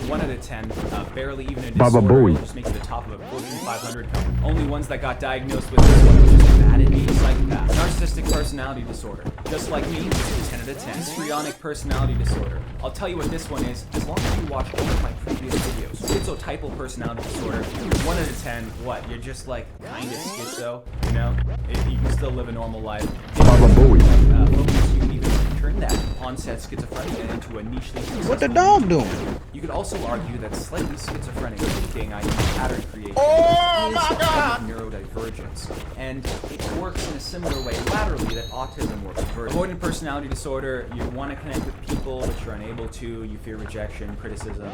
1 out of 10, barely even a Baba disorder. Booey. It'll just make it the top of a Fortune 500 company. Only ones that got diagnosed with this one, which is bad at being a psychopath. Narcissistic personality disorder. Just like me, this is 10 out of 10. Histrionic personality disorder. I'll tell you what this one is, as long as you watch all of my previous videos. Schizotypal personality disorder. 1 out of 10, what? You're just like kinda schizo, you know? You can still live a normal life. Baba Booey. Focus, you can even turn that onset schizophrenia into a nichely successful. What the dog doing? You could also argue that slightly schizophrenic thinking, i.e. pattern creation, is a form of neurodivergence, and it works in a similar way laterally that autism works. Avoidant personality disorder, you want to connect with people, but you're unable to, you fear rejection, criticism,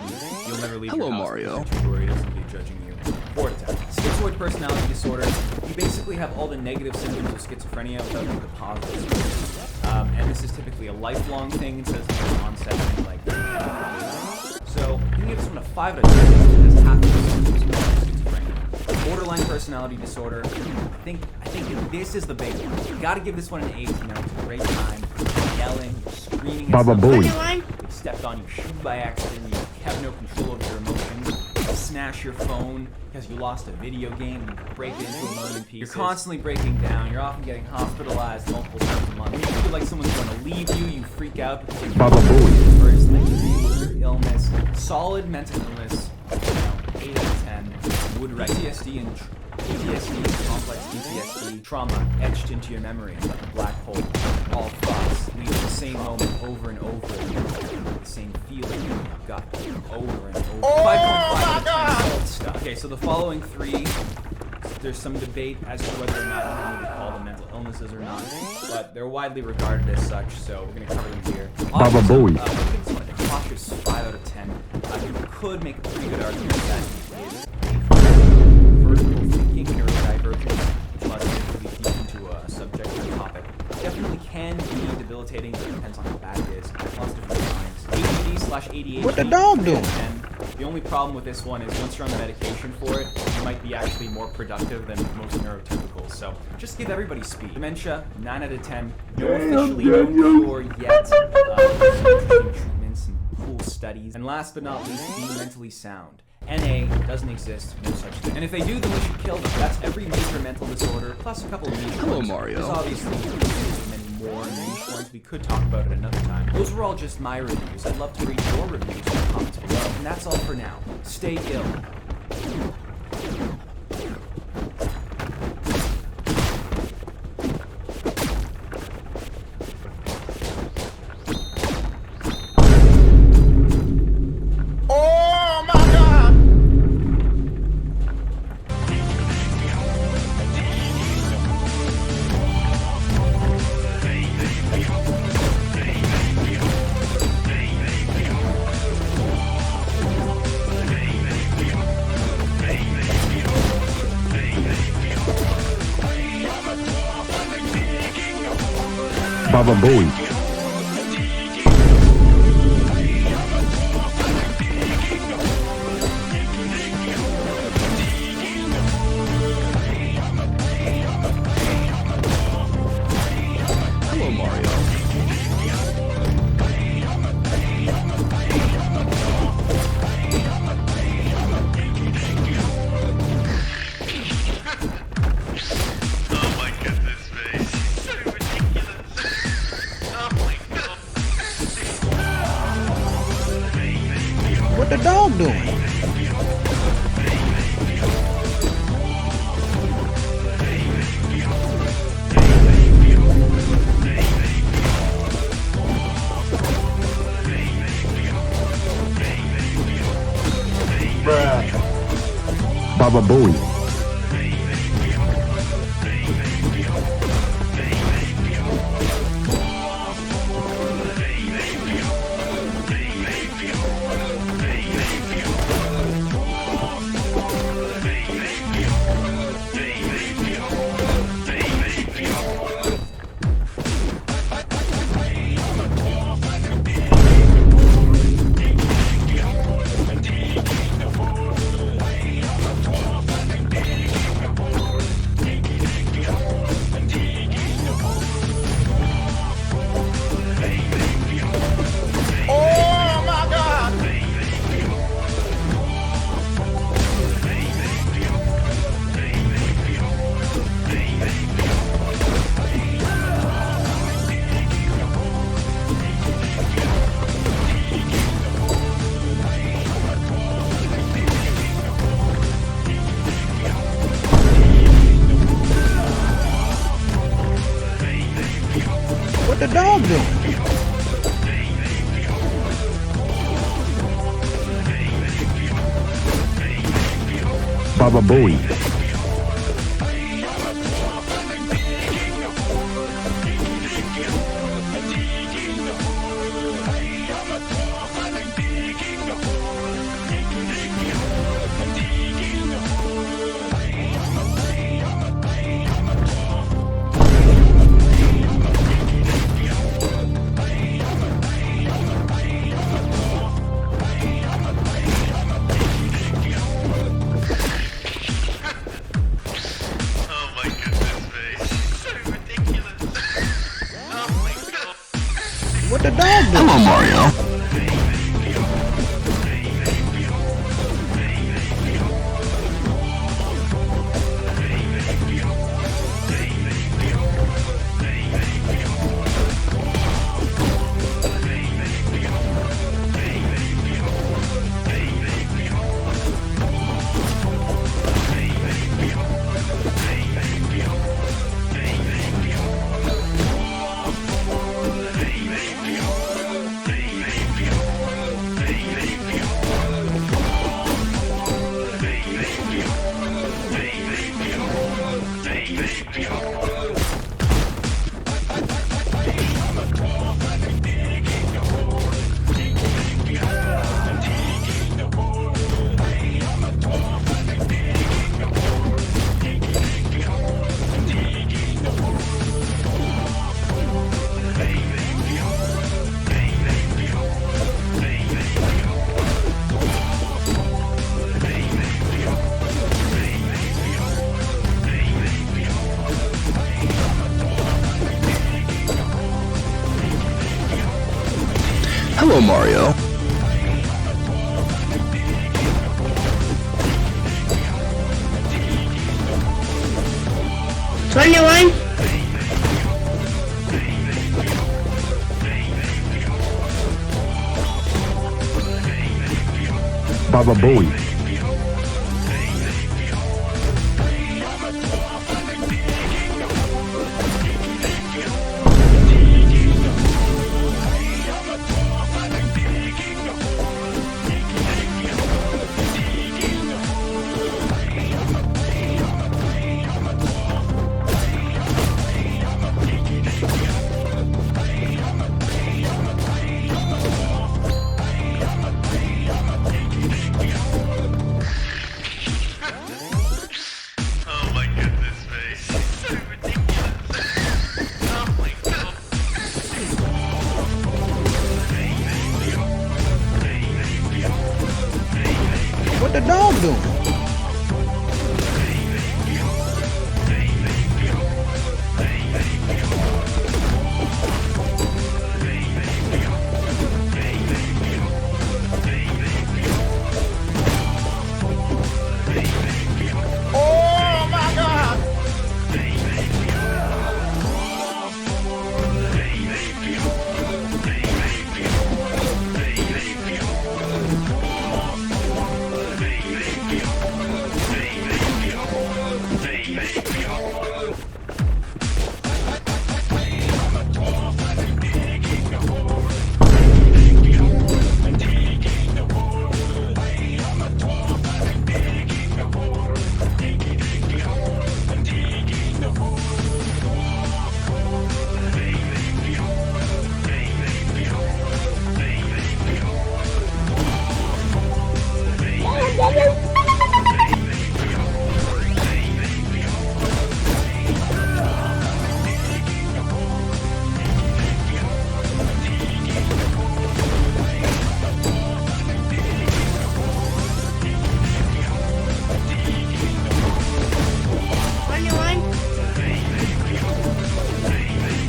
you'll never leave Hello, your house Mario. because you're worried of somebody judging you. Vortex. Schizoid personality disorder, you basically have all the negative symptoms of schizophrenia without any of the positives. And this is typically a lifelong thing instead of onset and like. So you can give this one a 5 out of 10 because it has half the symptoms of schizophrenia. Borderline personality disorder. I think this is the big one. You gotta give this one an 8. You know, it's a great time. You're yelling, you're screaming. Baba Booey. You stepped on your shoe by accident. You have no control over your emotions. You smash your phone because you lost a video game and you break it into a million pieces. You're constantly breaking down. You're often getting hospitalized multiple times a month. When you feel like someone's going to leave you, you freak out because you're Baba Booey. first thing to deal with your illness. Solid mental illness, 8 out of 10. Would PTSD and complex PTSD, trauma etched into your memory like a black hole. All thoughts lead to the same moment over and over again. The same feeling in your gut over and over. 5.5 out of 10 solid stuff. Okay, so the following 3, there's some debate as to whether or not you want to call them mental illnesses or not, but they're widely regarded as such, so we're going to cover them here. Baba Booey. I think this one a cautious 5 out of 10. You could make a pretty good argument that it is vertical thinking, neurodivergence, which allows you to really deep into a subject or a topic. Definitely can be debilitating, but it depends on how bad it is. Lots of different kinds. ADD/ADHD. What the dog doing? And the only problem with this one is once you're on the medication for it, you might be actually more productive than most neurotypicals. So just give everybody speed. Dementia, 9 out of 10. No officially known cure yet. Some interesting treatments and And last but not least, be mentally sound. NA doesn't exist, no such thing. And if they do, then we should kill them. That's every major mental disorder, plus a couple of niche Hello, ones. Mario. There's obviously many more niche ones we could talk about at another time. Those were all just my reviews. I'd love to read your reviews in the comments below. And that's all for now. Stay ill. Oh my God! Baba Bowie. Hello, Mario. Oh my goodness me. So ridiculous. Oh my god. What the dog doing? Baba Bowie. Oh my God! What the dog doing? Baba Bowie. Oh my goodness me. So ridiculous. Oh my god. What the dog doing? Hello, Mario. Hello, Mario. Baba Booey. Oh my goodness me. So ridiculous. Oh my god. What the dog doing? Oh my god!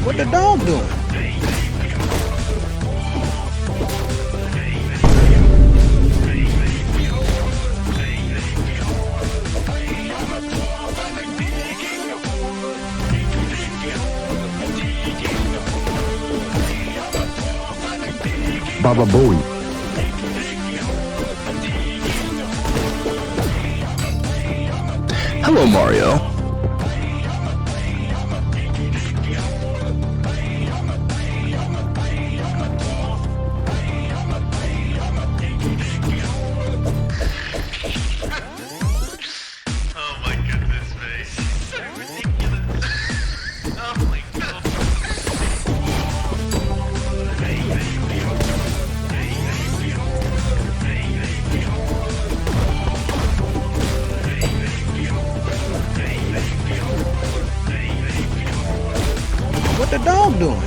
What the dog doing? Baba Booey. Hello, Mario. Oh my goodness me. So ridiculous. Oh my god. What the dog doing?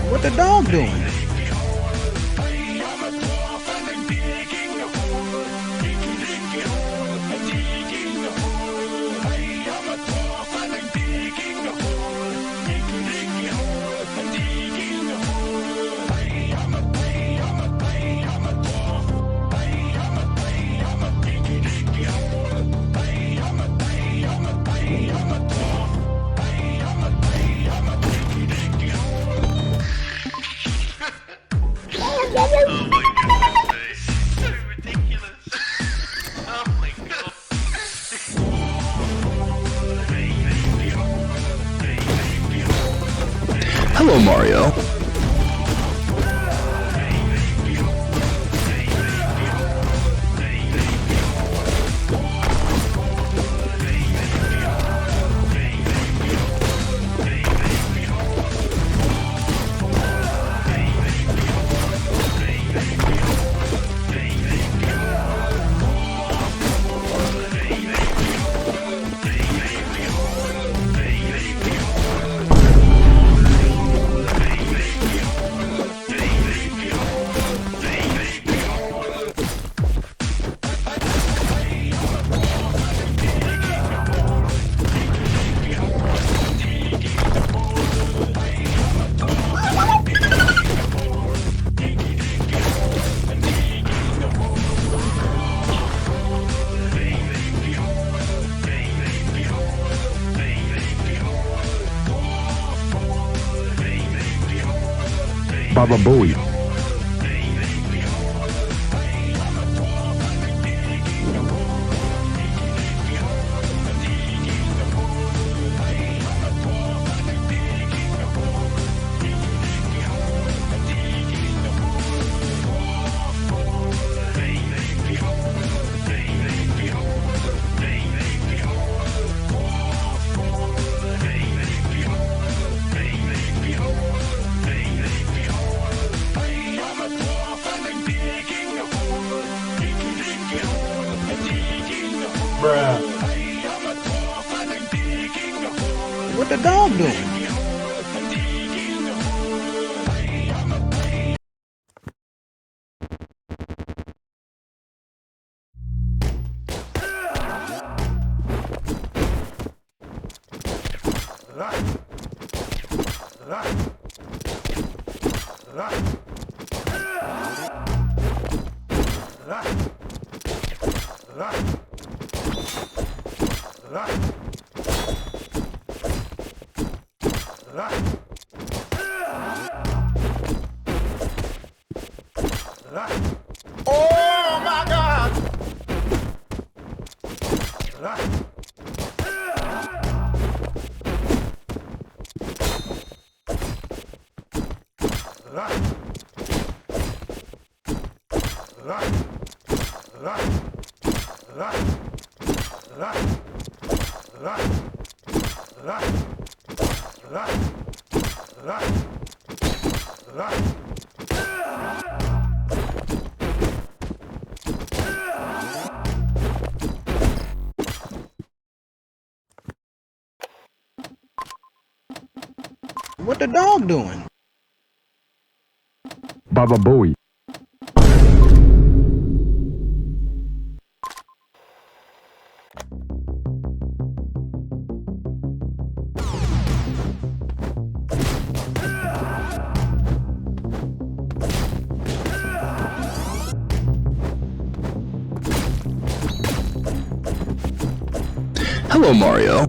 What the dog doing? Hello, Mario. Baba Booey. What the dog doing? Oh my God! What the dog doing? Baba Booey. Hello, Mario.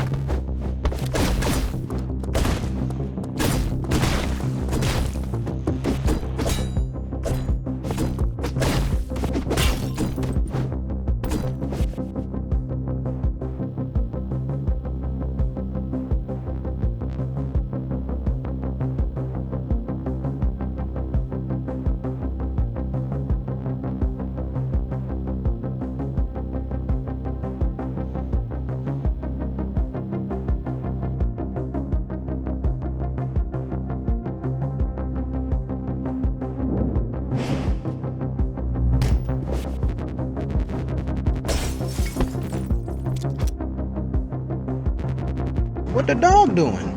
What the dog doing?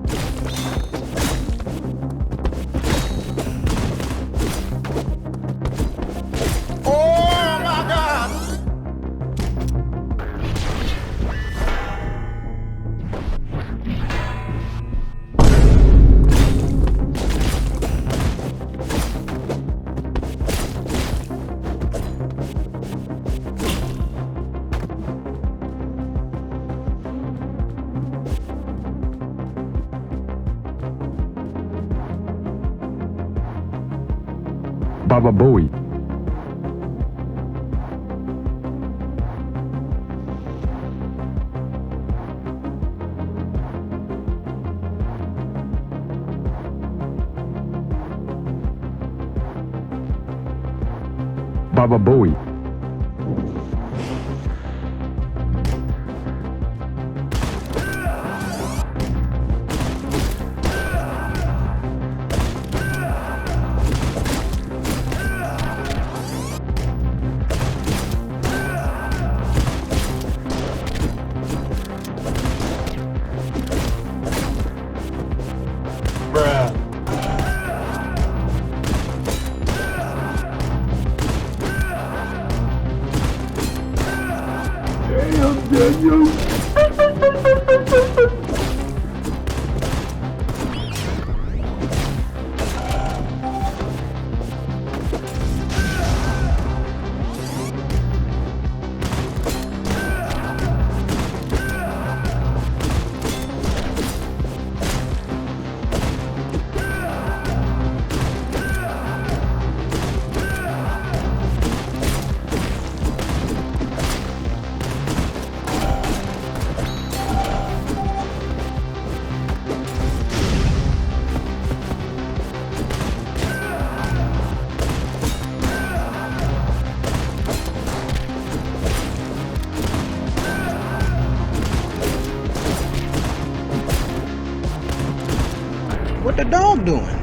Oh my God! Baba Booey. Baba Booey. What the dog doing?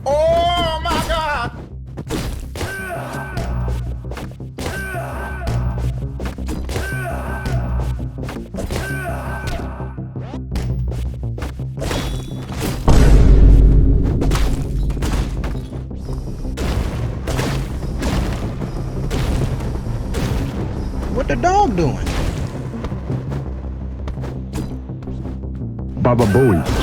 Oh my God! What the dog doing? Baba Booey.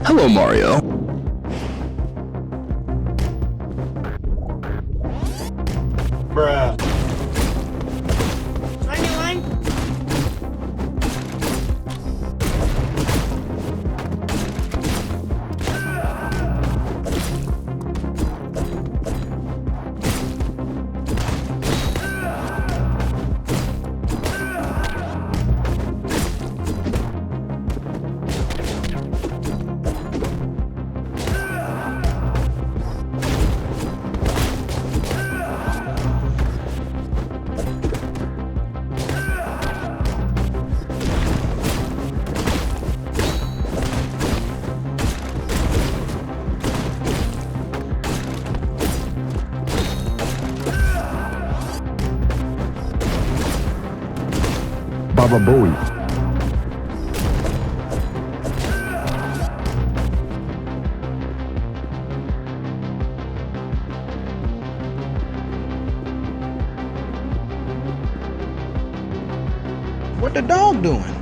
Hello, Mario. Bruh. Baba Booey. the dog doing?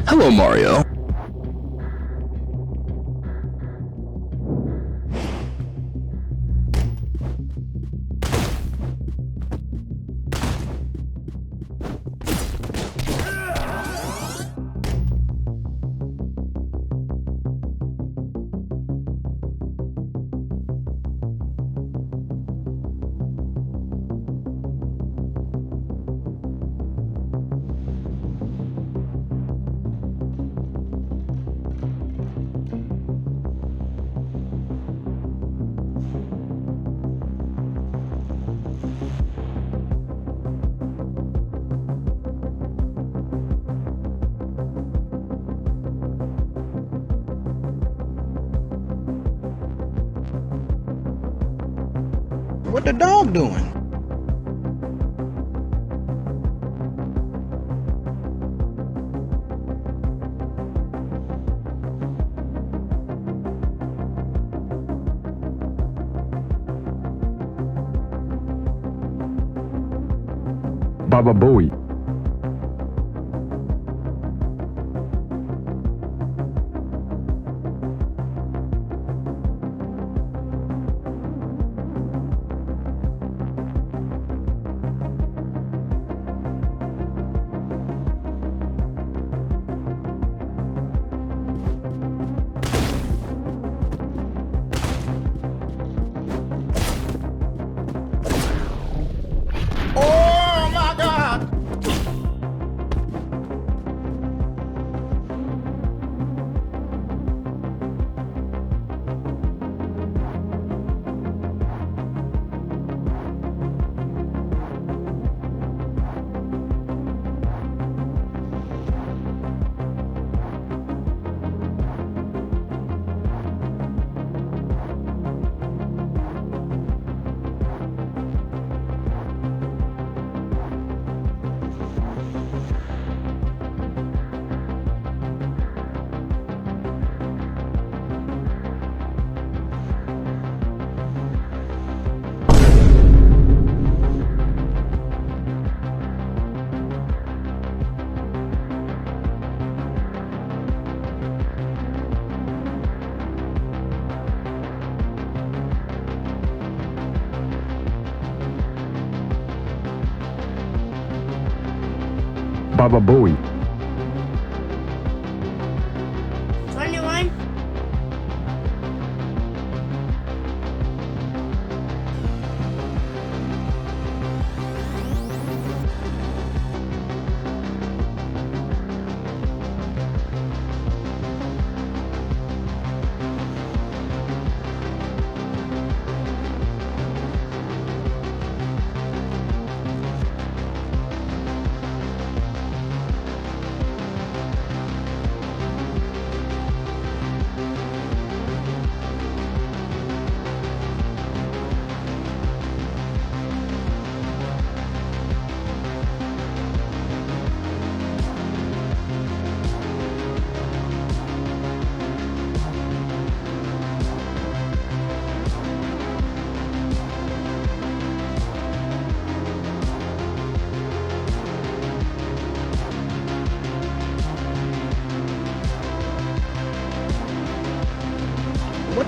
Hello, Mario. What the dog doing? Baba Booey. Oh my God! Baba Booey. 21.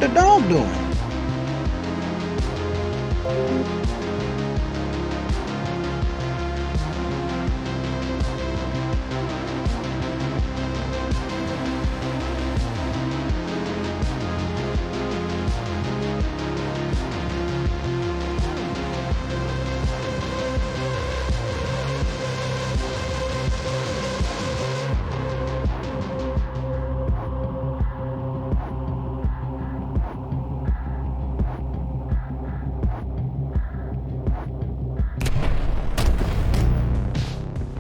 What the dog doing?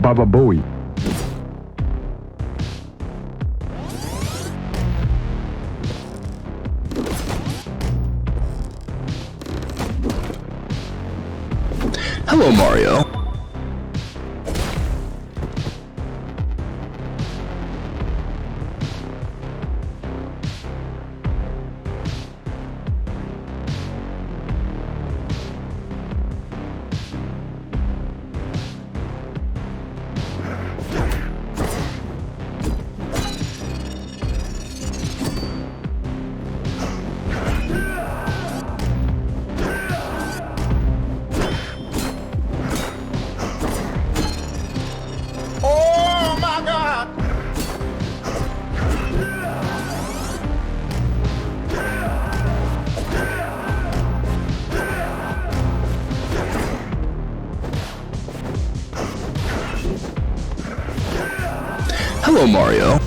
Baba Booey. Hello, Mario. Oh my God! Hello, Mario.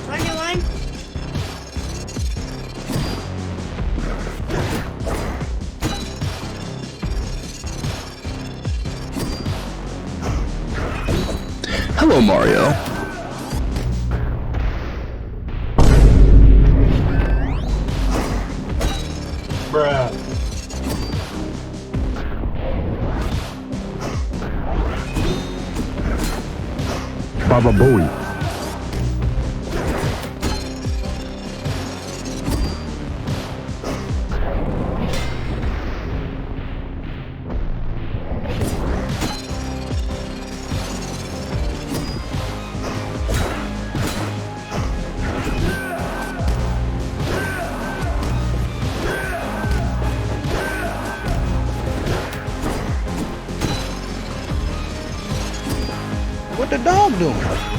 21. Hello, Mario. Bruh. Baba Booey. What the dog doing?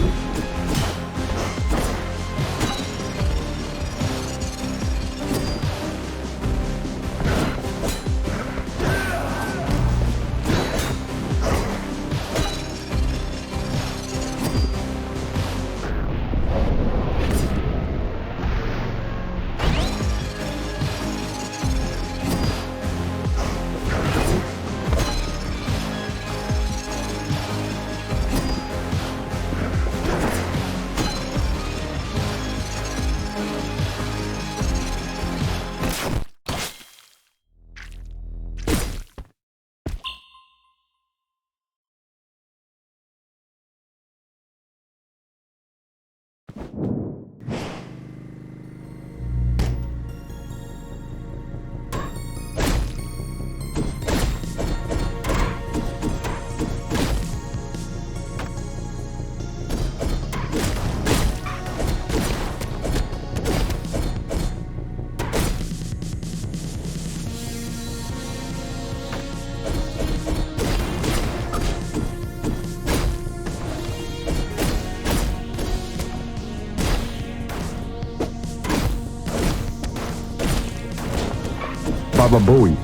Baba Booey.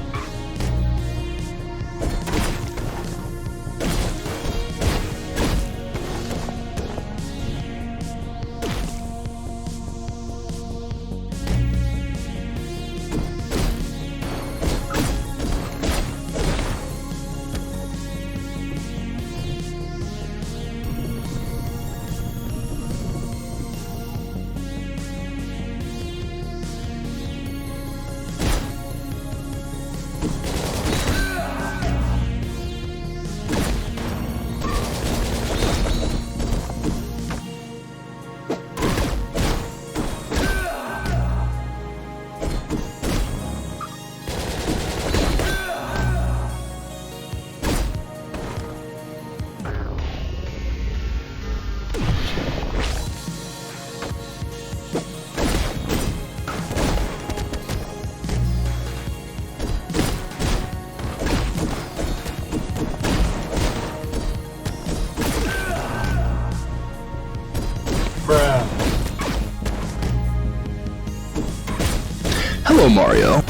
Hello, Mario.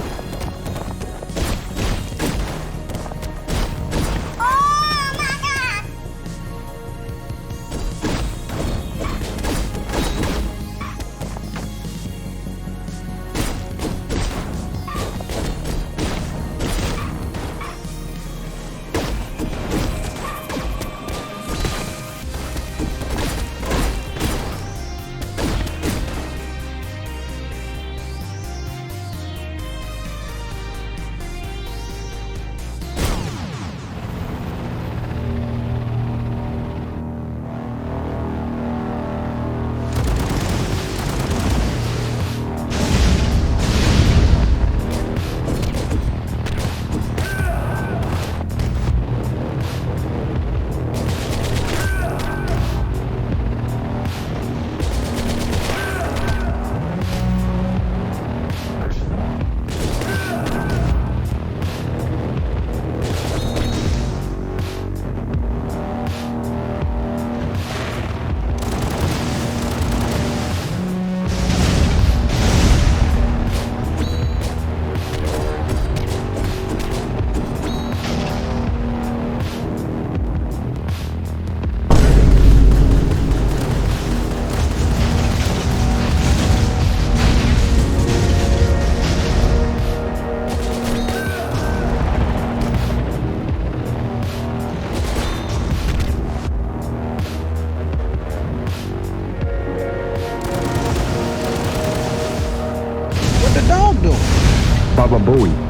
dog doing? Baba Booey.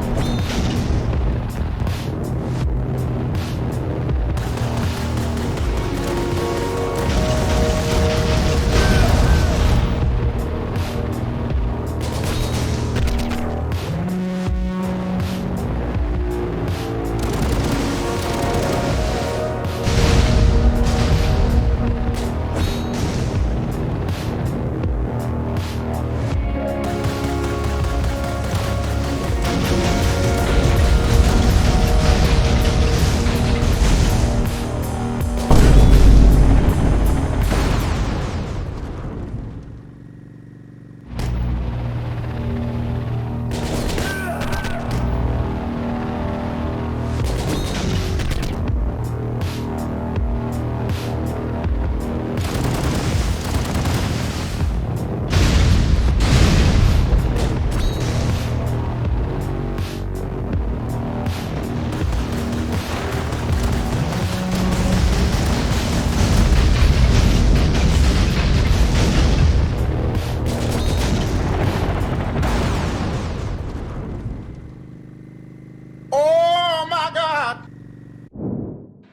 Oh my God!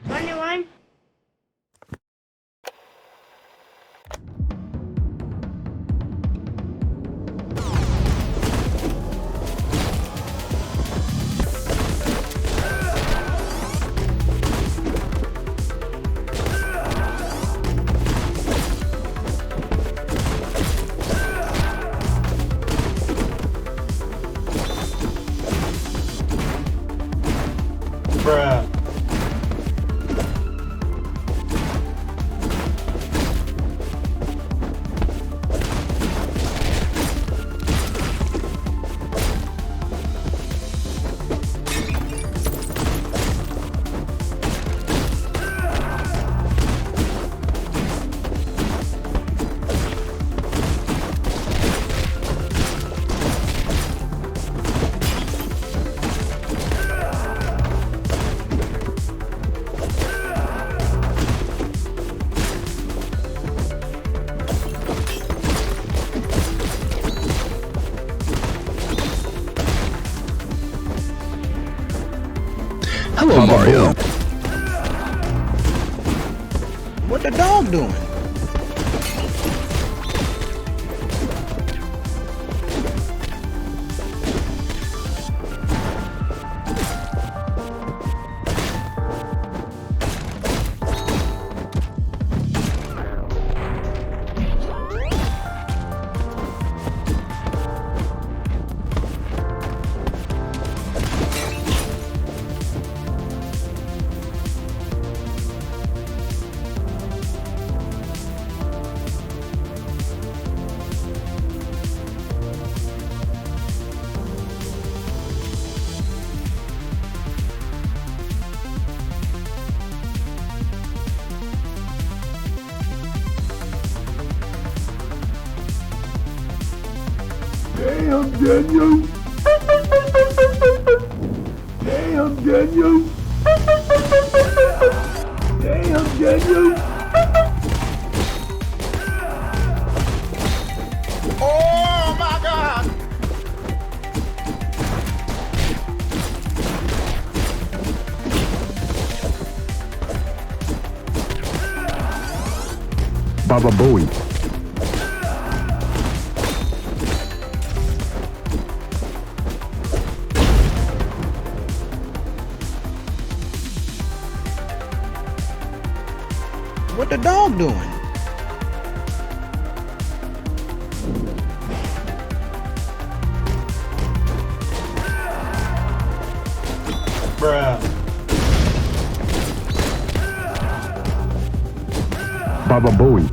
21. Bruh. Hello, Baba Mario. Booey. What the dog doing? Damn, Daniel. Damn, Daniel. Damn, Daniel. Oh my God! Baba Booey. What the dog doing? Bruh. Baba Booey.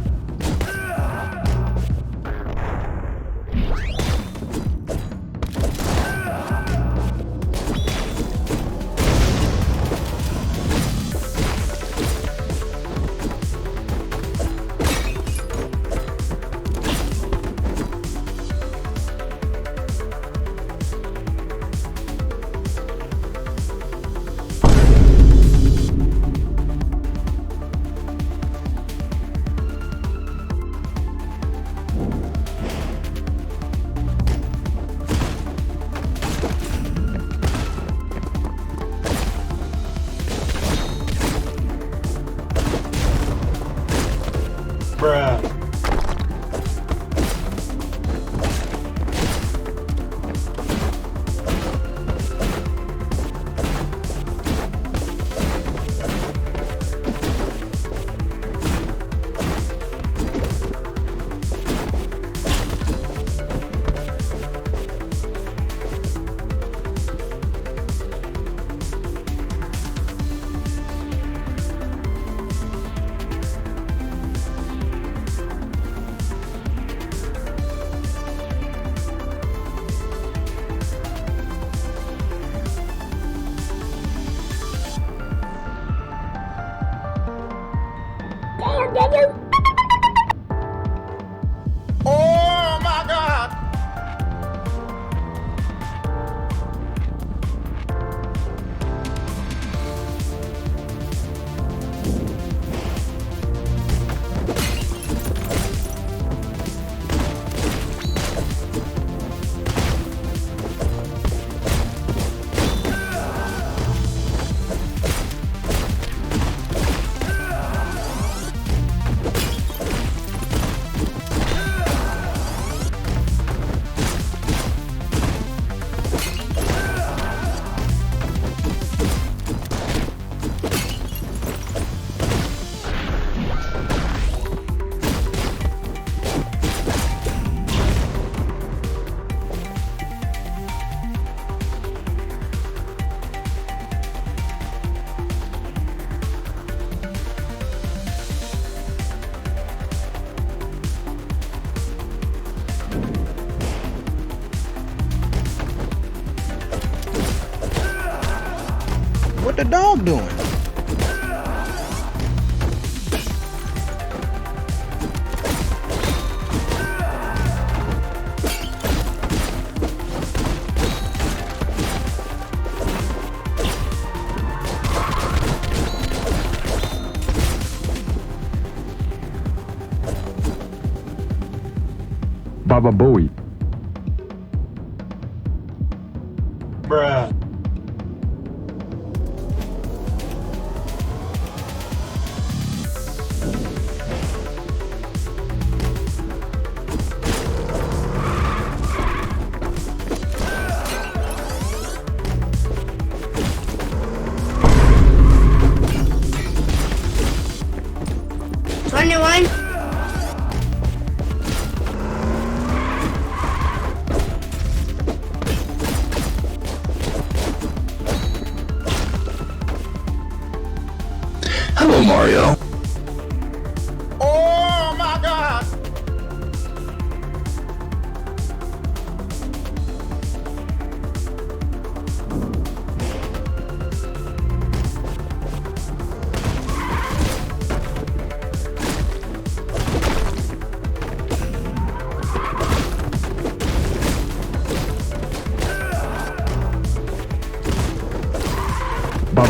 Bruh. Oh my God! What the dog doing? Baba Booey. Bruh. Hello, Mario. Oh my God!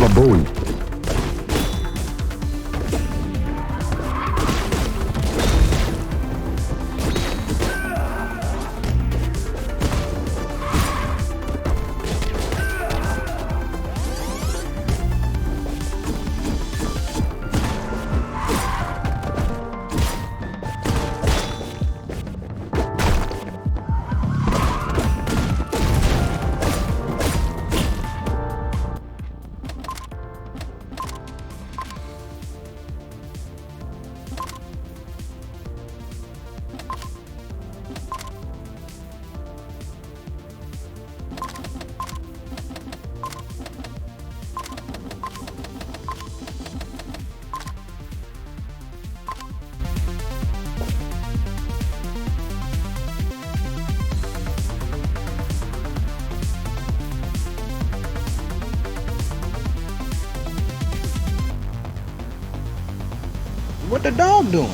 Baba Booey. What the dog doing?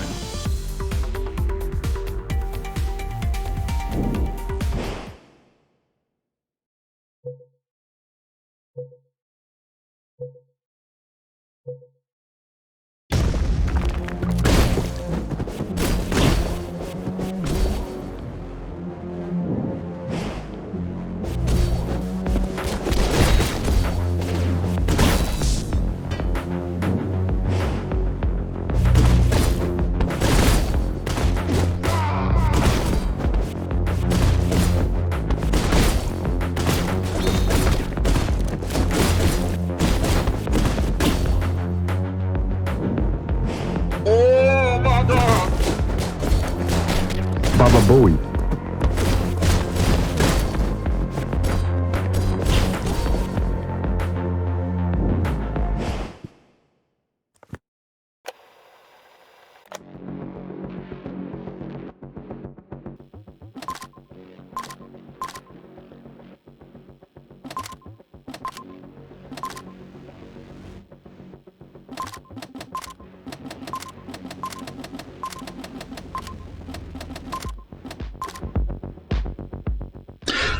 Oh my God! Baba Booey.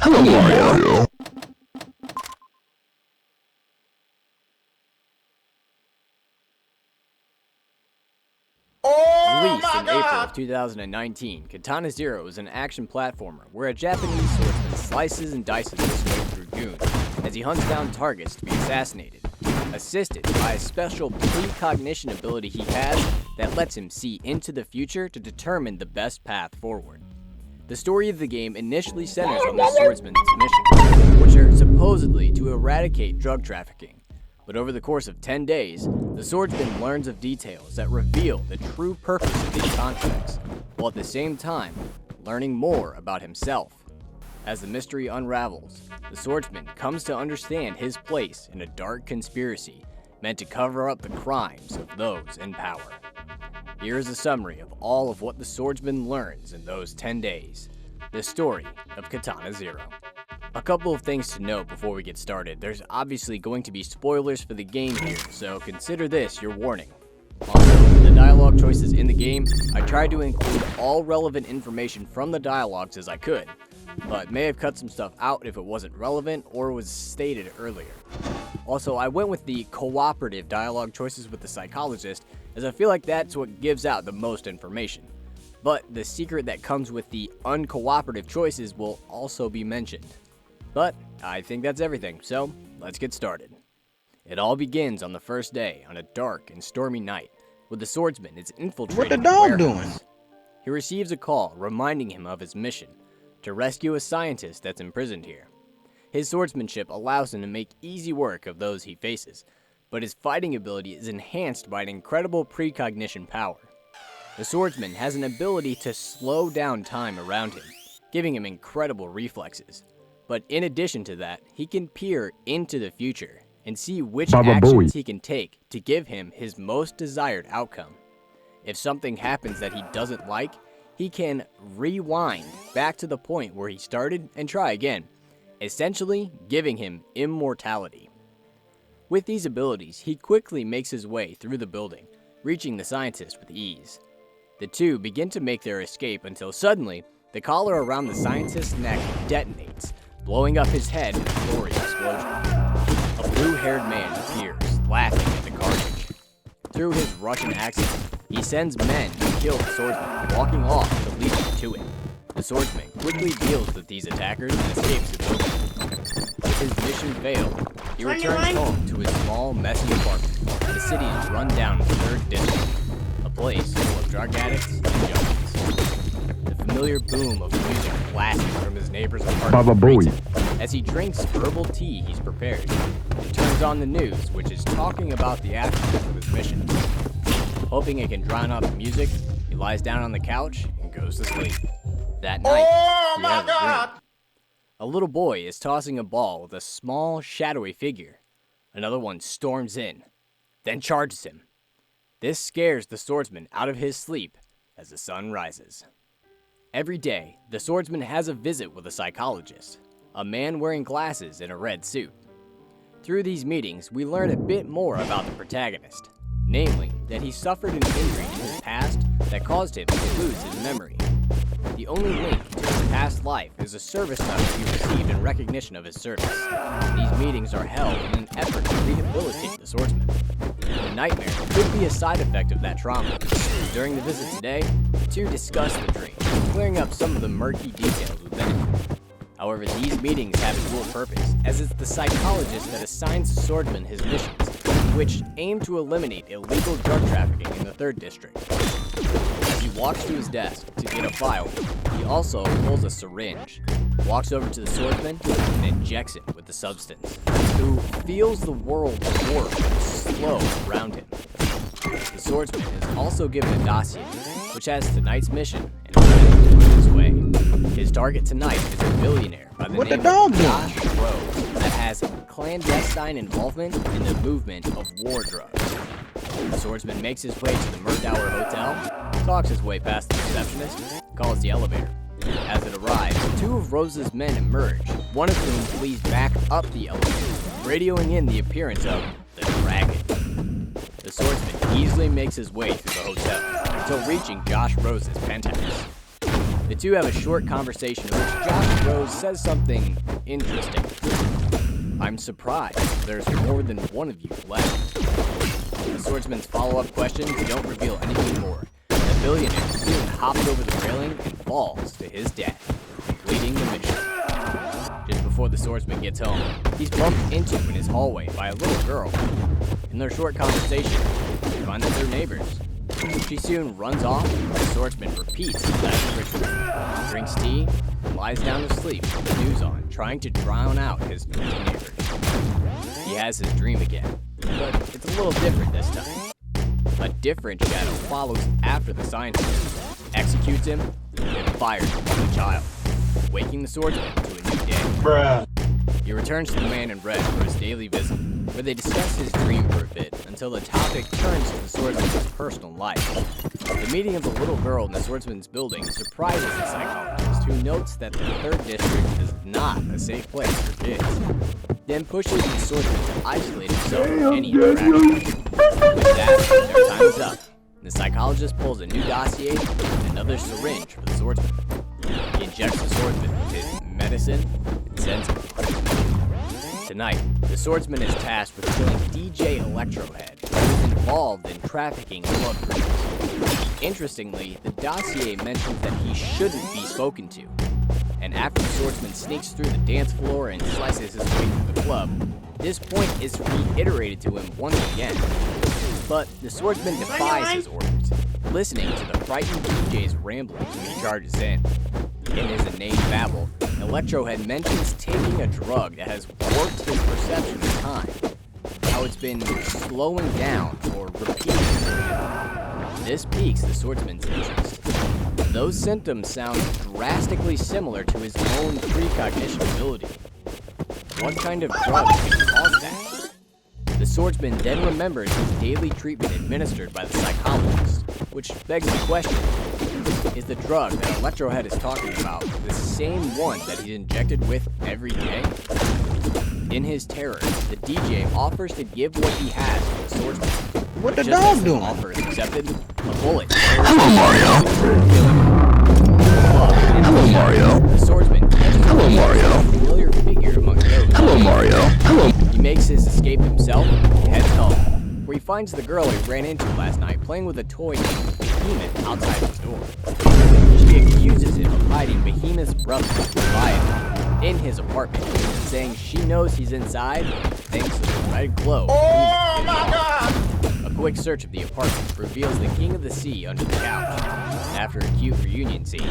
Hello, Mario. Oh Released my in April God! of 2019, Katana Zero is an action platformer where a Japanese swordsman slices and dices his way through goons as he hunts down targets to be assassinated, assisted by a special precognition ability he has that lets him see into the future to determine the best path forward. The story of the game initially centers on the swordsman's mission, which are supposedly to eradicate drug trafficking. But over the course of 10 days, the swordsman learns of details that reveal the true purpose of these contracts, while at the same time, learning more about himself. As the mystery unravels, the swordsman comes to understand his place in a dark conspiracy meant to cover up the crimes of those in power. Here is a summary of all of what the swordsman learns in those 10 days. The story of Katana Zero. A couple of things to note before we get started. There's obviously going to be spoilers for the game here, so consider this your warning. Also, for the dialogue choices in the game, I tried to include all relevant information from the dialogues as I could, but may have cut some stuff out if it wasn't relevant or was stated earlier. Also, I went with the cooperative dialogue choices with the psychologist, as I feel like that's what gives out the most information. But the secret that comes with the uncooperative choices will also be mentioned. But I think that's everything, so let's get started. It all begins on the first day on a dark and stormy night, with the swordsman is infiltrating What the a dog warehouse. doing? He receives a call reminding him of his mission, to rescue a scientist that's imprisoned here. His swordsmanship allows him to make easy work of those he faces, but his fighting ability is enhanced by an incredible precognition power. The swordsman has an ability to slow down time around him, giving him incredible reflexes. But in addition to that, he can peer into the future and see which Baba actions Booey. he can take to give him his most desired outcome. If something happens that he doesn't like, he can rewind back to the point where he started and try again, essentially giving him immortality. With these abilities, he quickly makes his way through the building, reaching the scientist with ease. The two begin to make their escape until suddenly, the collar around the scientist's neck detonates, blowing up his head in a gory explosion. A blue-haired man appears, laughing at the carnage. Through his Russian accent, he sends men to kill the swordsman, walking off to lead them to it. The swordsman quickly deals with these attackers and escapes the building. With his mission failed, he returns home to his small, messy apartment in the city's run-down 3rd district, a place full of drug addicts and junkies. The familiar boom of music blasting from his neighbor's apartment greets him. As he drinks herbal tea he's prepared, he turns on the news, which is talking about the aftermath of his mission. Hoping it can drown out the music, he lies down on the couch and goes to sleep. That night, he has a dream. A little boy is tossing a ball with a small, shadowy figure. Another one storms in, then charges him. This scares the swordsman out of his sleep as the sun rises. Every day, the swordsman has a visit with a psychologist, a man wearing glasses in a red suit. Through these meetings, we learn a bit more about the protagonist, namely, that he suffered an injury in his past that caused him to lose his memory. The only link to his past life is a service medal he received in recognition of his service. These meetings are held in an effort to rehabilitate the swordsman. The nightmare could be a side effect of that trauma. During the visit today, the two discuss the dream, clearing up some of the murky details within it. However, these meetings have a dual purpose, as it's the psychologist that assigns the swordsman his missions, which aim to eliminate illegal drug trafficking in the 3rd district. As he walks to his desk to get a file, he also pulls a syringe, walks over to the swordsman, and injects it with the substance, who feels the world warp slow around him. The swordsman is also given a dossier, which has tonight's mission and plans on his way. His target tonight is a billionaire by the name of Josh Rose that has clandestine involvement in the movement of war drugs. The swordsman makes his way to the Murdower Hotel, talks his way past the receptionist, calls the elevator. As it arrives, 2 of Rose's men emerge, one of whom flees back up the elevator, radioing in the appearance of the Dragon. The swordsman easily makes his way through the hotel until reaching Josh Rose's penthouse. The two have a short conversation in which Josh Rose says something interesting. "I'm surprised there's more than one of you left." The swordsman's follow-up questions don't reveal anything more. The billionaire soon hops over the railing and falls to his death, completing the mission. Just before the swordsman gets home, he's bumped into in his hallway by a little girl. In their short conversation, they find that they're neighbors. She soon runs off, and the swordsman repeats that ritual, drinks tea, and lies down to sleep with the news on, trying to drown out his noisy neighbors. He has his dream again, but it's a little different this time. A different shadow follows after the scientist, executes him, and fires the child, waking the swordsman to a new day. Bruh. He returns to the man in red for his daily visit, where they discuss his dream for a bit until the topic turns to the swordsman's personal life. The meeting of the little girl in the swordsman's building surprises the psychologist, who notes that the 3rd district is not a safe place for kids, then pushes the swordsman to isolate himself from any interaction. With that, their time is up. The psychologist pulls a new dossier and another syringe for the swordsman. He injects the swordsman with his medicine and sends him. Tonight, the swordsman is tasked with killing DJ Electrohead, who is involved in trafficking blood groups. Interestingly, the dossier mentions that he shouldn't be spoken to. And after the swordsman sneaks through the dance floor and slices his way through the club, this point is reiterated to him once again. But the swordsman defies his orders, listening to the frightened DJ's ramblings when he charges in. In his inane babble, Electrohead mentions taking a drug that has warped his perception of time, how it's been slowing down or repeating for him. This piques the swordsman's interest. Those symptoms sound drastically similar to his own precognition ability. What kind of drug can cause that? The swordsman then remembers his daily treatment administered by the psychologist, which begs the question, is the drug that Electrohead is talking about the same one that he's injected with every day? In his terror, the DJ offers to give what he has to the swordsman. What the Just dog as doing? The offer is accepted, a bullet. Hello, Mario. Hello, Mario. The swordsman catches Hello, Mario. a familiar figure among those. Hello, Mario. Hello. He makes his finds the girl he ran into last night playing with a toy named Behemoth outside his door. She accuses him of hiding Behemoth's brother, Leviathan, in his apartment, saying she knows he's inside thanks to the red glow. Oh my God! A quick search of the apartment reveals the King of the Sea under the couch. After a cute reunion scene,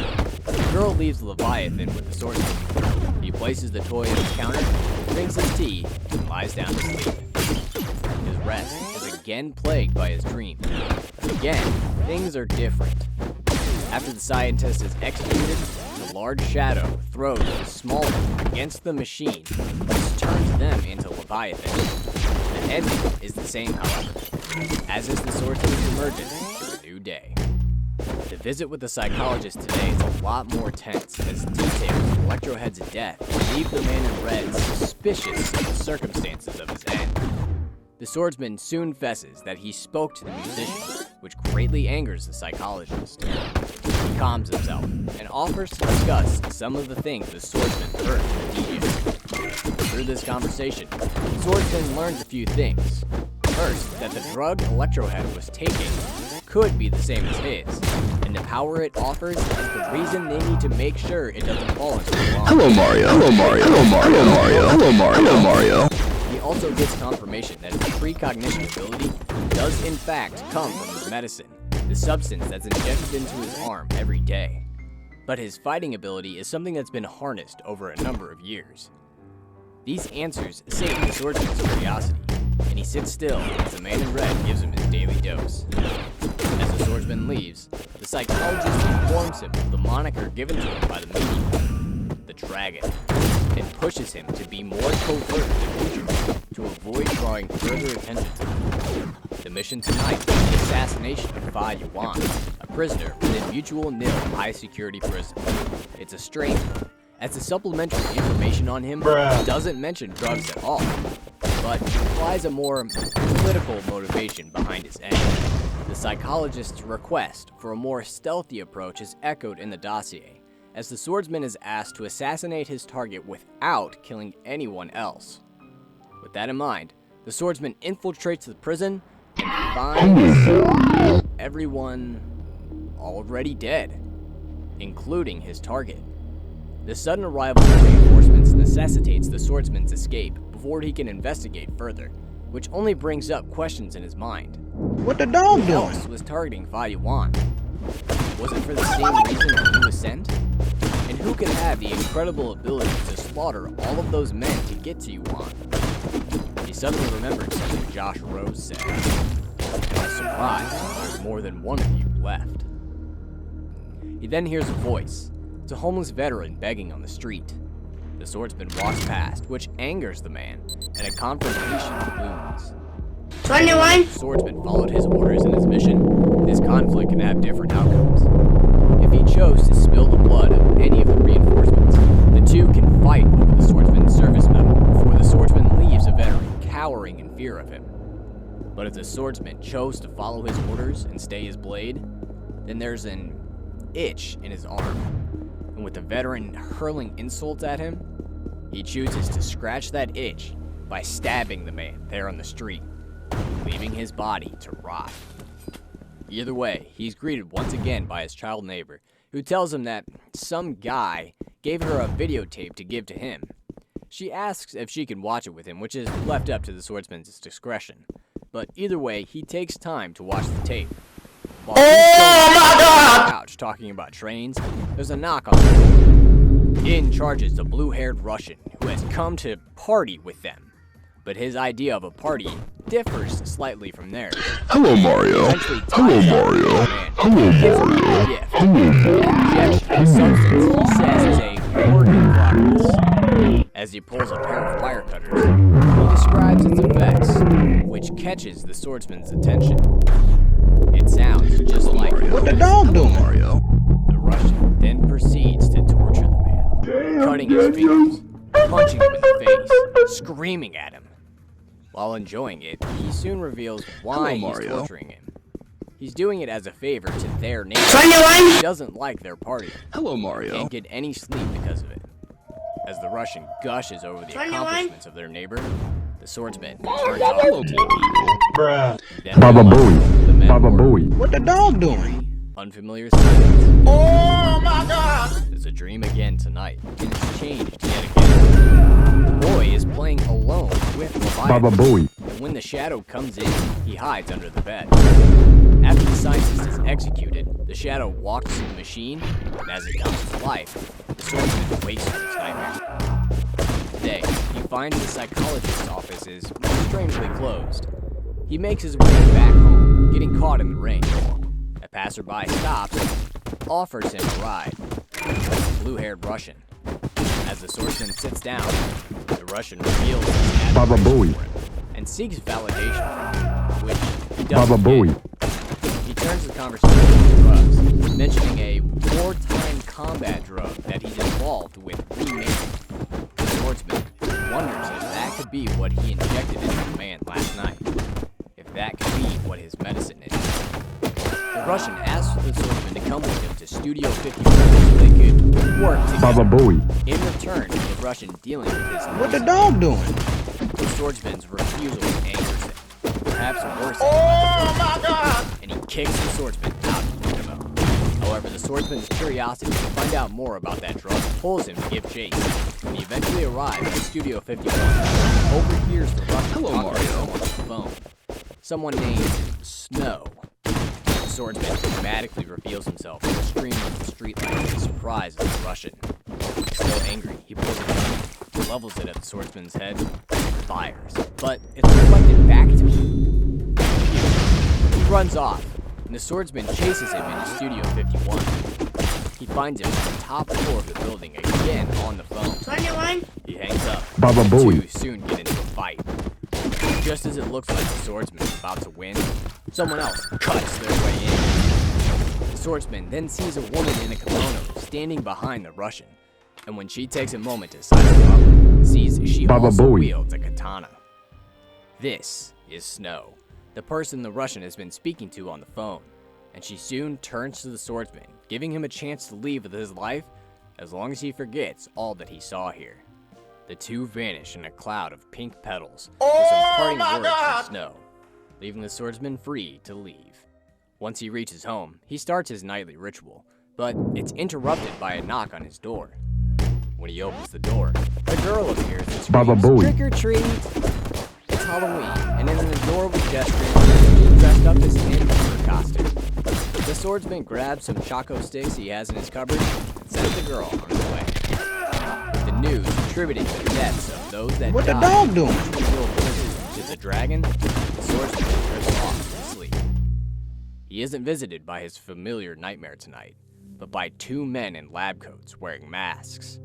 the girl leaves Leviathan with the swordsman. He places the toy on his counter, drinks his tea, and lies down to sleep. His rest is again plagued by his dreams. Again, things are different. After the scientist is executed, the large shadow throws the small one against the machine, which turns them into Leviathan. The ending is the same, however, as is the swordsman's emergence to a new day. The visit with the psychologist today is a lot more tense, as details of Electrohead's death leave the man in red suspicious of the circumstances of his end. The swordsman soon fesses that he spoke to the musician, which greatly angers the psychologist. He calms himself and offers to discuss some of the things the swordsman heard from the DJ. Through this conversation, the swordsman learns a few things. First, that the drug Electrohead was taking could be the same as his, and the power it offers is the reason they need to make sure it doesn't fall into the wrong. Hello Mario. Hello Mario. Hello Mario. Hello Mario. Hello Mario. Hello Mario. He also gets confirmation that his precognition ability does in fact come from his medicine, the substance that's injected into his arm every day. But his fighting ability is something that's been harnessed over a number of years. These answers sate the swordsman's curiosity, and he sits still as the man in red gives him his daily dose. As the swordsman leaves, the psychologist informs him of the moniker given to him by the medium, the Dragon, and pushes him to be more covert in the future to avoid drawing further attention to him. The mission tonight is the assassination of Fa Yuan, a prisoner within Mutual Nil high security prison. It's a strange one, as the supplementary information on him doesn't mention drugs at all, but implies a more political motivation behind his end. The psychologist's request for a more stealthy approach is echoed in the dossier, as the swordsman is asked to assassinate his target without killing anyone else. With that in mind, the swordsman infiltrates the prison and finds everyone already dead, including his target. The sudden arrival of reinforcements necessitates the swordsman's escape before he can investigate further, which only brings up questions in his mind. What the dog Who doing? else was targeting Fa Yuan? Was it for the same reason that he was sent? And who could have the incredible ability to slaughter all of those men to get to Yuan? He suddenly remembered something Josh Rose said. I was surprised there's more than one of you left. He then hears a voice. It's a homeless veteran begging on the street. The swordsman walks past, which angers the man, and a confrontation looms. 21. If the swordsman followed his orders in his mission, this conflict can have different outcomes. If he chose to spill the blood of any of the reinforcements, the two can fight over the swordsman's service medal before the swordsman leaves a veteran cowering in fear of him. But if the swordsman chose to follow his orders and stay his blade, then there's an itch in his arm. And with the veteran hurling insults at him, he chooses to scratch that itch by stabbing the man there on the street, leaving his body to rot. Either way, he's greeted once again by his child neighbor, who tells him that some guy gave her a videotape to give to him. She asks if she can watch it with him, which is left up to the swordsman's discretion. But either way, he takes time to watch the tape. While he's on the couch talking about trains, there's a knock on the door. In charges the blue-haired Russian, who has come to party with them. But his idea of a party differs slightly from theirs. Hello Mario. Hello Mario. Hello Mario. Injection of substance he says is a organ progress. As he pulls a pair of wire cutters, he describes its effects, which catches the swordsman's attention. It sounds just like What the dog doing? Mario. The Russian then proceeds to torture the man, cutting his fingers, punching him in the face, screaming at him. While enjoying it, he soon reveals why he's Mario. torturing him. He's doing it as a favor to their neighbor. 21. He doesn't like their party. Hello Mario. Can't get any sleep because of it. As the Russian gushes over the 21. accomplishments of their neighbor, the swordsman turns off the TV. Then Baba realizes Booey. the men Baba were Booey. What the dog doing? unfamiliar silence. Oh my god! There's a dream again tonight, and it's changed yet again. The boy is playing alone with Baba Leviathan, Booey. and when the shadow comes in, he hides under the bed. After the scientist is executed, the shadow walks to the machine, and as it comes to life, the swordsman wakes from his nightmare. Today, he finds the psychologist's office is strangely closed. He makes his way back home, getting caught in the rain. A passerby stops and offers him a ride. A blue-haired Russian. As the swordsman sits down, the Russian reveals his Baba admiration Booey. for him and seeks validation from him, which he Baba doesn't Booey. get. He turns the conversation to drugs, mentioning a wartime combat drug that he's involved with remaking. The swordsman wonders if that could be what he injected into the man last night. If that could be what his medicine is. The Russian asks the swordsman to come with him to Studio 51 so they could work together. Baba Booey. In return, the Russian dealing with his What the dog doing? The swordsman's refusal angers him. Perhaps worse, Oh my god! and he kicks the swordsman out of the limo. However, the swordsman's curiosity to find out more about that drug pulls him to give chase. When he eventually arrives at Studio 51, he overhears the Russian Hello, talking to Mario. someone on the phone. Someone named Snow. The swordsman dramatically reveals himself in the stream of the streetlight and surprises the Russian. Still angry, he pulls a gun, levels it at the swordsman's head, and fires. But it's reflected back to him. He runs off, and the swordsman chases him into Studio 51. He finds him on the top floor of the building again on the phone. 21. He hangs up. Baba The Booey. two soon get into a fight. Just as it looks like the swordsman is about to win, someone else cuts their way in. The swordsman then sees a woman in a kimono standing behind the Russian, and when she takes a moment to size him up, sees she Baba also Booey. wields a katana. This is Snow, the person the Russian has been speaking to on the phone, and she soon turns to the swordsman, giving him a chance to leave with his life as long as he forgets all that he saw here. The two vanish in a cloud of pink petals with some parting my words God! from Snow, leaving the swordsman free to leave. Once he reaches home, he starts his nightly ritual, but it's interrupted by a knock on his door. When he opens the door, a girl appears and Baba screams, Booey. "Trick or treat!" It's Halloween, and in an adorable gesture, he's dressed up as him in her costume. The swordsman grabs some choco sticks he has in his cupboard and sends the girl on his way. The news attributing the deaths of those that What the died dog doing? to the dragon, the swordsman drifts off to sleep. He isn't visited by his familiar nightmare tonight, but by two men in lab coats wearing masks.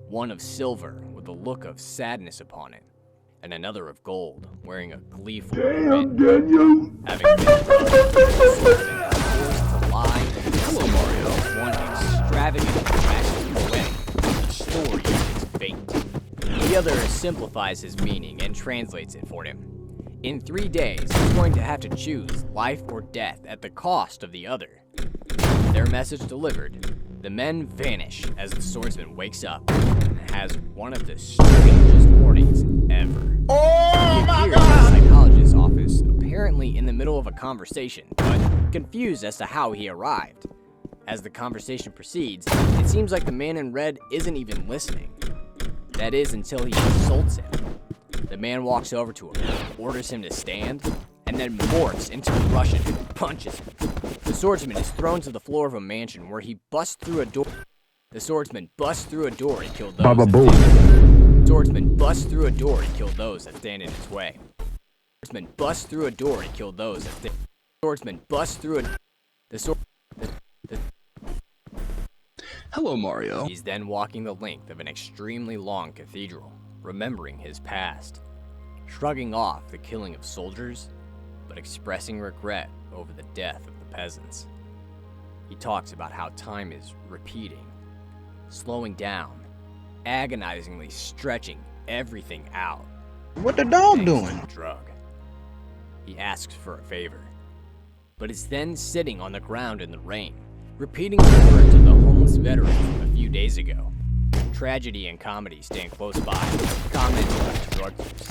One of silver with a look of sadness upon it, and another of gold wearing a gleeful grin. Daniel. Having been the swordsman is forced to lie in the Hello, Mario. One extravagant tragic way. The story of his fate. The other simplifies his meaning and translates it for him. In 3 days, he's going to have to choose life or death at the cost of the other. Their message delivered, the men vanish as the swordsman wakes up and has one of the strangest mornings ever. Oh He my appears in god! the psychologist's office, apparently in the middle of a conversation, but confused as to how he arrived. As the conversation proceeds, it seems like the man in red isn't even listening. That is until he insults him. The man walks over to him, orders him to stand, and then morphs into a Russian and punches him. The swordsman is thrown to the floor of a mansion where he busts through a door. The swordsman busts through a door and kills those Baba that Booey. stand. The swordsman busts through a door and kills those that stand in his way. The swordsman busts through a door and kills those that stand. The swordsman busts through a. The sword. Hello, Mario. He's then walking the length of an extremely long cathedral, remembering his past, shrugging off the killing of soldiers, but expressing regret over the death of the peasants. He talks about how time is repeating, slowing down, agonizingly stretching everything out. What the dog thanks to doing? the drug. He asks for a favor, but is then sitting on the ground in the rain, repeating the words of the homeless veteran from a few days ago. tragedy and comedy stand close by, commenting on his drug use,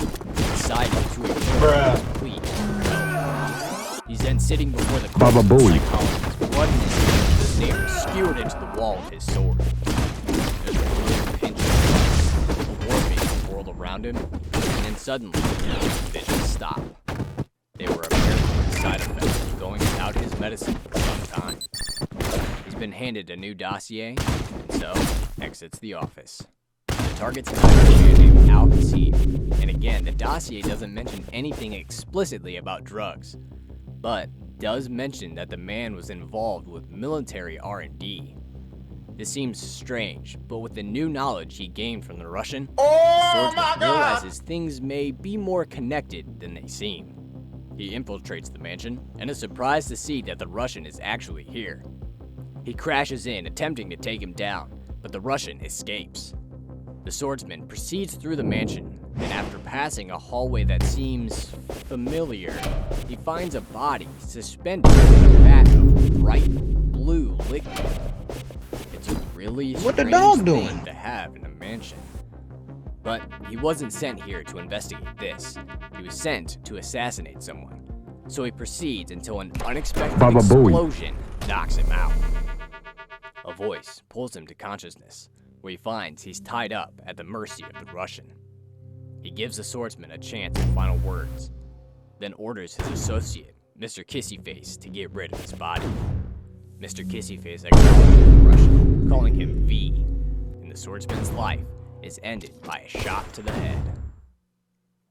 deciding to ignore complete no. He's then sitting before the Baba corpse of the Booey. psychologist, blood in his hands, the saber skewered into the wall with his sword. There's a familiar pinch of the war face whirled around him, and then suddenly, vision stopped. They were apparently side effects of going without his medicine for some time. He's been handed a new dossier, and so exits the office. The target's an man named Al Qasim, and again, the dossier doesn't mention anything explicitly about drugs, but does mention that the man was involved with military R&D. This seems strange, but with the new knowledge he gained from the Russian, the swordsman realizes things may be more connected than they seem. He infiltrates the mansion and is surprised to see that the Russian is actually here. He crashes in, attempting to take him down, but the Russian escapes. The swordsman proceeds through the mansion, and after passing a hallway that seems familiar, he finds a body suspended in a vat of bright blue liquid. It's a really What the strange dog thing doing? to have in a mansion. But he wasn't sent here to investigate this. He was sent to assassinate someone. So he proceeds until an unexpected Baba Booey. explosion knocks him out. A voice pulls him to consciousness, where he finds he's tied up at the mercy of the Russian. He gives the swordsman a chance at final words, then orders his associate, Mr. Kissyface, to get rid of his body. Mr. Kissyface acknowledges the Russian, calling him V, and the swordsman's life is ended by a shot to the head.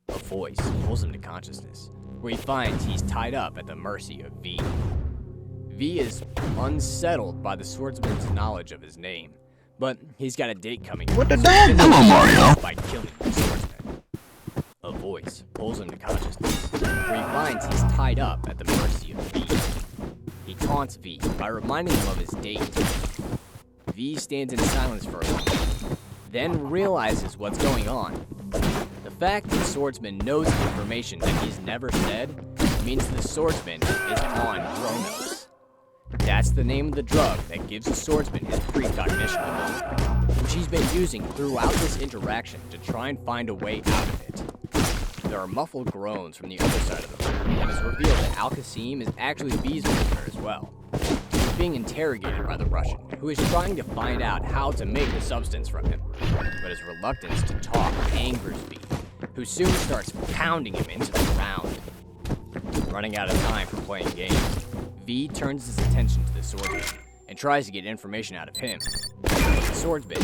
A voice pulls him to consciousness, where he finds he's tied up at the mercy of V. V is unsettled by the swordsman's knowledge of his name, but he's got a date coming. What the dog doing? Hello, Mario. By killing the swordsman. A voice pulls him to consciousness, where he finds he's tied up at the mercy of V. He taunts V by reminding him of his date. V stands in silence for a moment, then realizes what's going on. The fact the swordsman knows information that he's never said means the swordsman is on chronos. That's the name of the drug that gives the swordsman his precognition ability, which he's been using throughout this interaction to try and find a way out of it. There are muffled groans from the other side of the room, and it's revealed that Al Qasim is actually V's prisoner as well. He's being interrogated by the Russian, who is trying to find out how to make the substance from him, but his reluctance to talk angers V, who soon starts pounding him into the ground. Running out of time for playing games, V turns his attention to the swordsman and tries to get information out of him. The swordsman,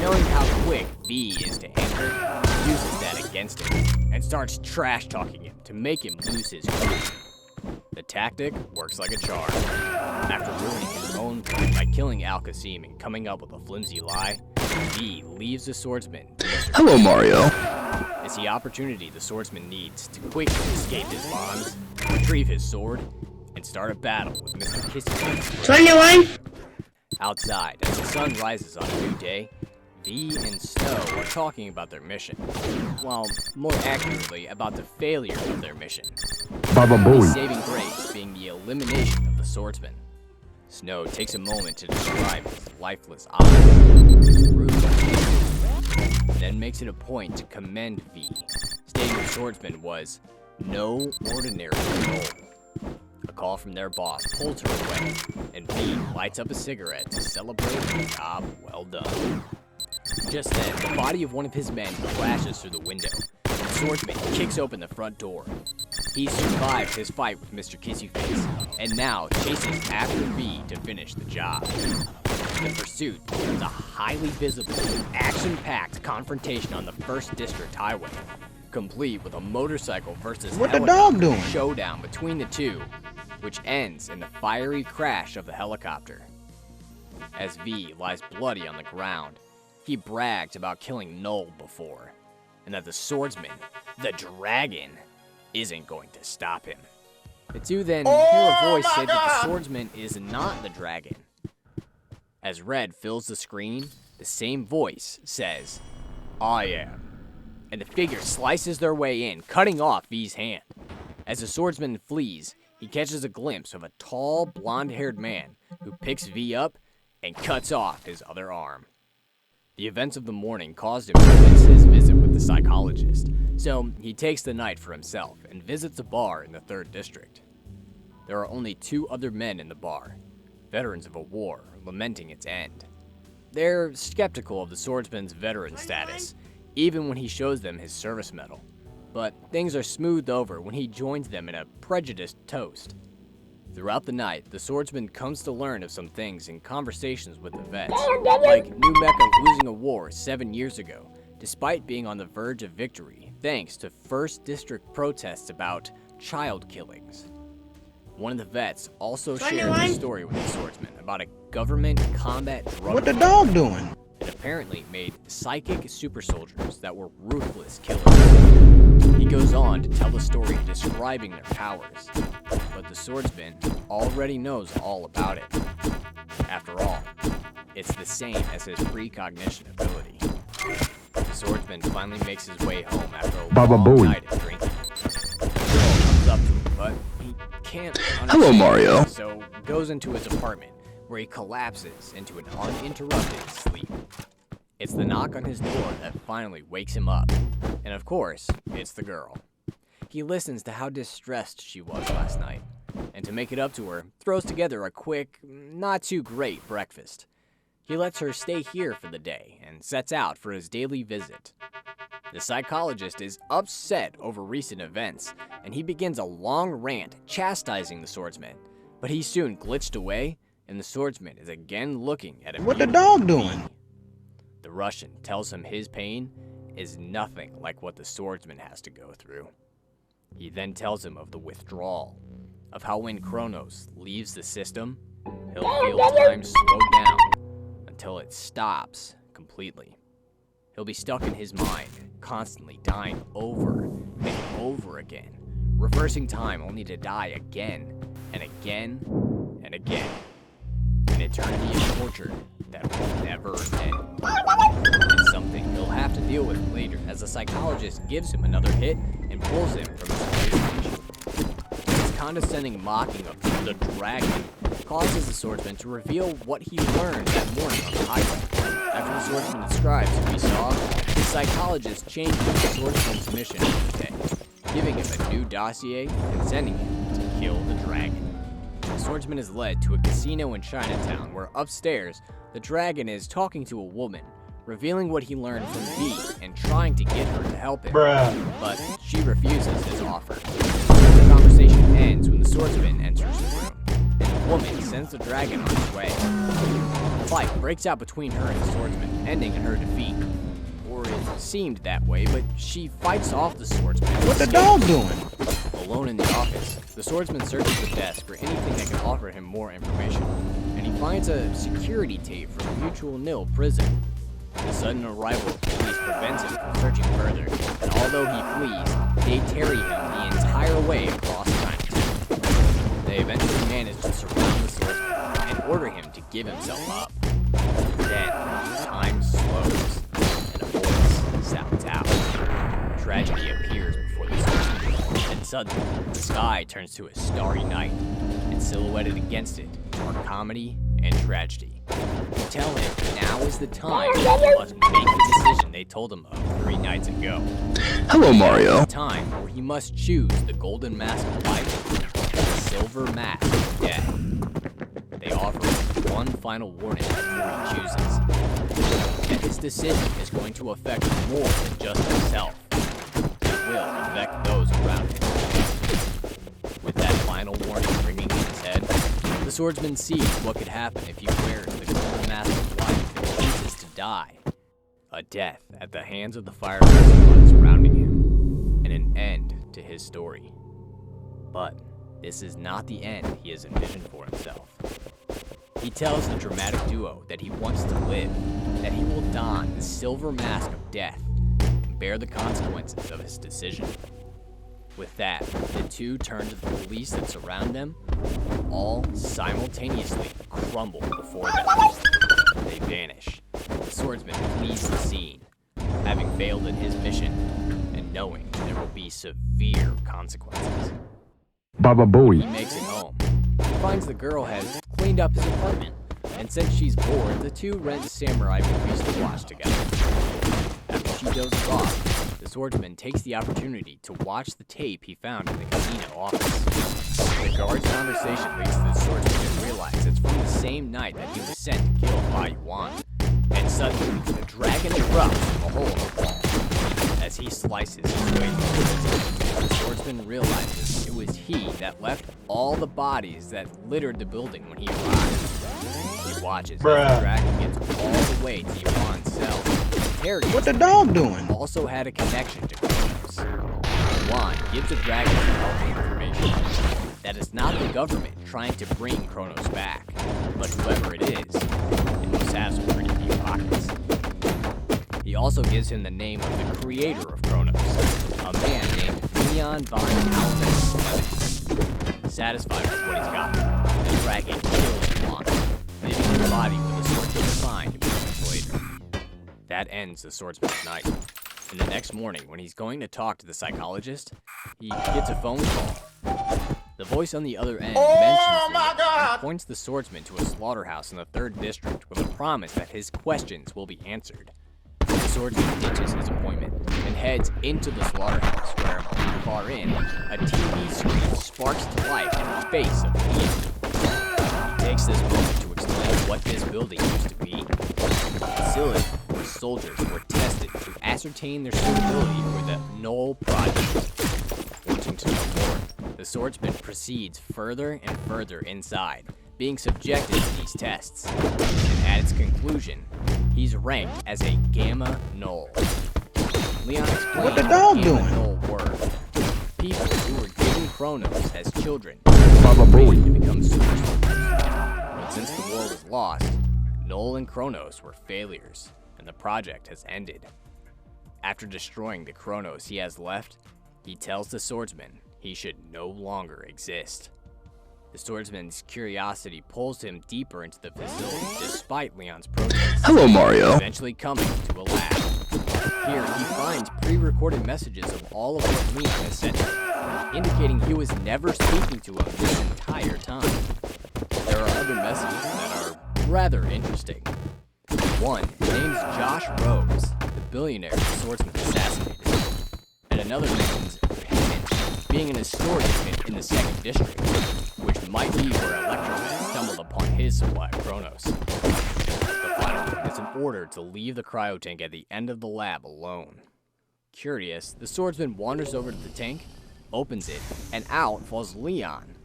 knowing how quick V is to anger, uses that against him and starts trash-talking him to make him lose his cool. The tactic works like a charm. After ruining his own plan by killing Al Qasim and coming up with a flimsy lie, V leaves the swordsman. Hello, Mario. It's the opportunity the swordsman needs to quickly escape his bonds, retrieve his sword, and start a battle with Mr. Kissyface. 21. Outside, as the sun rises on a new day, V and Snow are talking about their mission. Well, more accurately, about the failure of their mission. Baba The Booey. saving grace being the elimination of the swordsman. Snow takes a moment to describe his lifeless eyes, then makes it a point to commend V, stating the swordsman was no ordinary soul. A call from their boss pulls her away, and V lights up a cigarette to celebrate the job well done. Just then, the body of one of his men crashes through the window. The swordsman kicks open the front door. He survived his fight with Mr. Kissyface, and now chases after V to finish the job. The pursuit is a highly visible, action-packed confrontation on the 1st District Highway, complete with a motorcycle versus What the helicopter dog doing? showdown between the two, which ends in the fiery crash of the helicopter. As V lies bloody on the ground, he brags about killing Null before, and that the swordsman, the dragon, isn't going to stop him. The two then hear a voice say that the swordsman is not the dragon. As red fills the screen, the same voice says, "I am." And the figure slices their way in, cutting off V's hand. As the swordsman flees, he catches a glimpse of a tall, blonde-haired man who picks V up and cuts off his other arm. The events of the morning caused him to miss his visit with the psychologist, so he takes the night for himself and visits a bar in the 3rd District. There are only 2 other men in the bar, veterans of a war lamenting its end. They're skeptical of the swordsman's veteran status, even when he shows them his service medal. But things are smoothed over when he joins them in a prejudiced toast. Throughout the night, the swordsman comes to learn of some things in conversations with the vets, like New Mecca losing a war 7 years ago, despite being on the verge of victory, thanks to 1st District protests about child killings. One of the vets also shares a story with the swordsman about a government combat drug What the dog doing? that apparently made psychic super soldiers that were ruthless killers. He goes on to tell the story describing their powers, but the swordsman already knows all about it. After all, it's the same as his precognition ability. The swordsman finally makes his way home after a Baba long Booey. night of drinking. The girl comes up to him, but he can't Hello, understand Mario. her, so goes into his apartment, where he collapses into an uninterrupted sleep. It's the knock on his door that finally wakes him up. And of course, it's the girl. He listens to how distressed she was last night, and to make it up to her, throws together a quick, not too great breakfast. He lets her stay here for the day, and sets out for his daily visit. The psychologist is upset over recent events, and he begins a long rant chastising the swordsman. But he's soon glitched away, and the swordsman is again looking at him. What the dog doing? The Russian tells him his pain is nothing like what the swordsman has to go through. He then tells him of the withdrawal, of how when Chronos leaves the system, he'll feel time slow down until it stops completely. He'll be stuck in his mind, constantly dying over and over again, reversing time only to die again and again and again. An eternity of torture that will never end. It's something he'll have to deal with later as the psychologist gives him another hit and pulls him from his imagination. His condescending mocking of the dragon causes the swordsman to reveal what he learned that morning on the highway. After the swordsman describes who he saw, the psychologist changes the swordsman's mission for the day, giving him a new dossier and sending him to kill the dragon. The swordsman is led to a casino in Chinatown where upstairs, the dragon is talking to a woman, revealing what he learned from V and trying to get her to help him. But she refuses his offer. The conversation ends when the swordsman enters the room, and the woman sends the dragon on his way. A fight breaks out between her and the swordsman, ending in her defeat. Or it seemed that way, but she fights off the swordsman. What the dog doing? Alone in the office, the swordsman searches the desk for anything that can offer him more information, and he finds a security tape from Mutual Nil prison. The sudden arrival of police prevents him from searching further, and although he flees, they tarry him the entire way across Chinatown. They eventually manage to surround the swordsman and order him to give himself up. Then, time slows, and a voice shouts out. Tragedy appears before the swordsman, and suddenly, the sky turns to a starry night, and silhouetted against it are comedy and tragedy. They tell him now is the time he must make the decision they told him of 3 nights ago. Hello, Mario. It's time where he must choose the golden mask of life or the silver mask of death. They offer him one final warning before he chooses. That his decision is going to affect more than just himself. It will affect those around him. With that final warning ringing in his head, the swordsman sees what could happen if he wears the golden mask of life and chooses to die. A death at the hands of the fire squad surrounding him, and an end to his story. But this is not the end he has envisioned for himself. He tells the dramatic duo that he wants to live, that he will don the silver mask of death, and bear the consequences of his decision. With that, the two turn to the police that surround them, and all simultaneously crumble before them. They vanish. The swordsman flees the scene, having failed in his mission, and knowing there will be severe consequences. Baba He Booey. makes it home. He finds the girl has cleaned up his apartment, And since she's bored, the two rent samurai movies to watch together. After she dozes off, the swordsman takes the opportunity to watch the tape he found in the casino office. The guard's conversation leads to the swordsman to realize it's from the same night that he was sent to kill Bai Yuan. And suddenly, the dragon erupts from a hole in the wall. As he slices his way through it, the swordsman realizes it was he that left all the bodies that littered the building when he arrived. He watches as the dragon gets all the way to Yuan's cell. What the dog doing? Also had a connection to Chronos. Yuan gives the dragon some helpful information. That it's not the government trying to bring Chronos back, but whoever it is, it must have some pretty deep pockets. He also gives him the name of the creator of Chronos, a man named Leon von Alves. Satisfied with what he's got, the dragon kills Yuan, leaving his body with a sword to find moments later. That ends the swordsman's night. And the next morning, when he's going to talk to the psychologist, he gets a phone call. The voice on the other end mentions Leon and points the swordsman to a slaughterhouse in the 3rd district with a promise that his questions will be answered. The swordsman ditches his appointment and heads into the slaughterhouse where, far in, a TV screen sparks to life in the face of Leon. He takes this moment to explain what this building used to be. A facility where soldiers were tested to ascertain their suitability for the Null project. Wanting to know more, the swordsman proceeds further and further inside, being subjected to these tests. And at its conclusion, he's ranked as a Gamma Null. Leon explains What the dog Gamma doing? Null were. People who were given Chronos as children Baba trained Booey. to become super soldiers. But since the war was lost, Null and Chronos were failures, and the project has ended. After destroying the Chronos he has left, he tells the swordsman he should no longer exist. The swordsman's curiosity pulls him deeper into the facility despite Leon's protest. Hello, Mario. Eventually coming to a lab. Here he finds pre-recorded messages of all of what Leon has said to him, indicating he was never speaking to him this entire time. There are other messages that are rather interesting. One names Josh Rose, the billionaire the swordsman assassinated, and another mentions Payment being an historian in the 2nd district, which might be where Electroman stumbled upon his supply of Chronos. The final one is an order to leave the cryo tank at the end of the lab alone. Curious, the swordsman wanders over to the tank, opens it, and out falls Leon,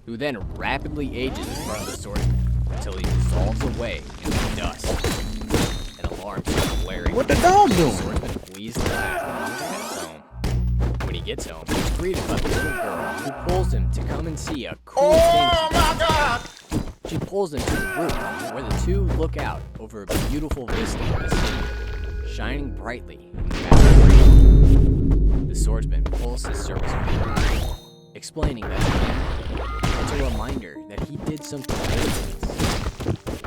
who then rapidly ages in front of the swordsman until he dissolves away in the dust. An alarm starts blaring. What the dog The doing? swordsman flees the lab and heads home. When he gets home, he's greeted by the little girl who pulls him to come and see a cool thing she pulls him to the roof where the two look out over a beautiful vista of the city, shining brightly in the background. The swordsman pulls his service manual, explaining that it's a reminder that he did something good.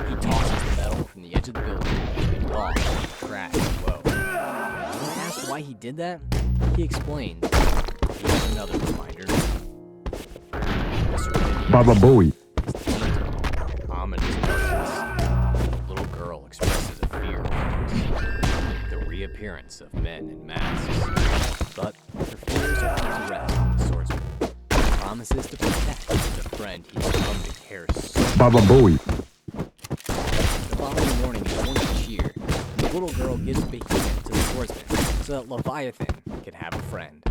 He tosses the metal from the edge of the building and falls and crashes low. When asked why he did that, he explains he has another reminder. The serenity Baba Booey. is tainted, ominous darkness. The little girl expresses a fear of the reappearance of men in masks. But her fears are put to rest when the swordsman promises to protect the friend he's come to care so much. Baba Booey. The following morning is only cheer. The little girl gives Behemoth to the swordsman so that Leviathan can have a friend,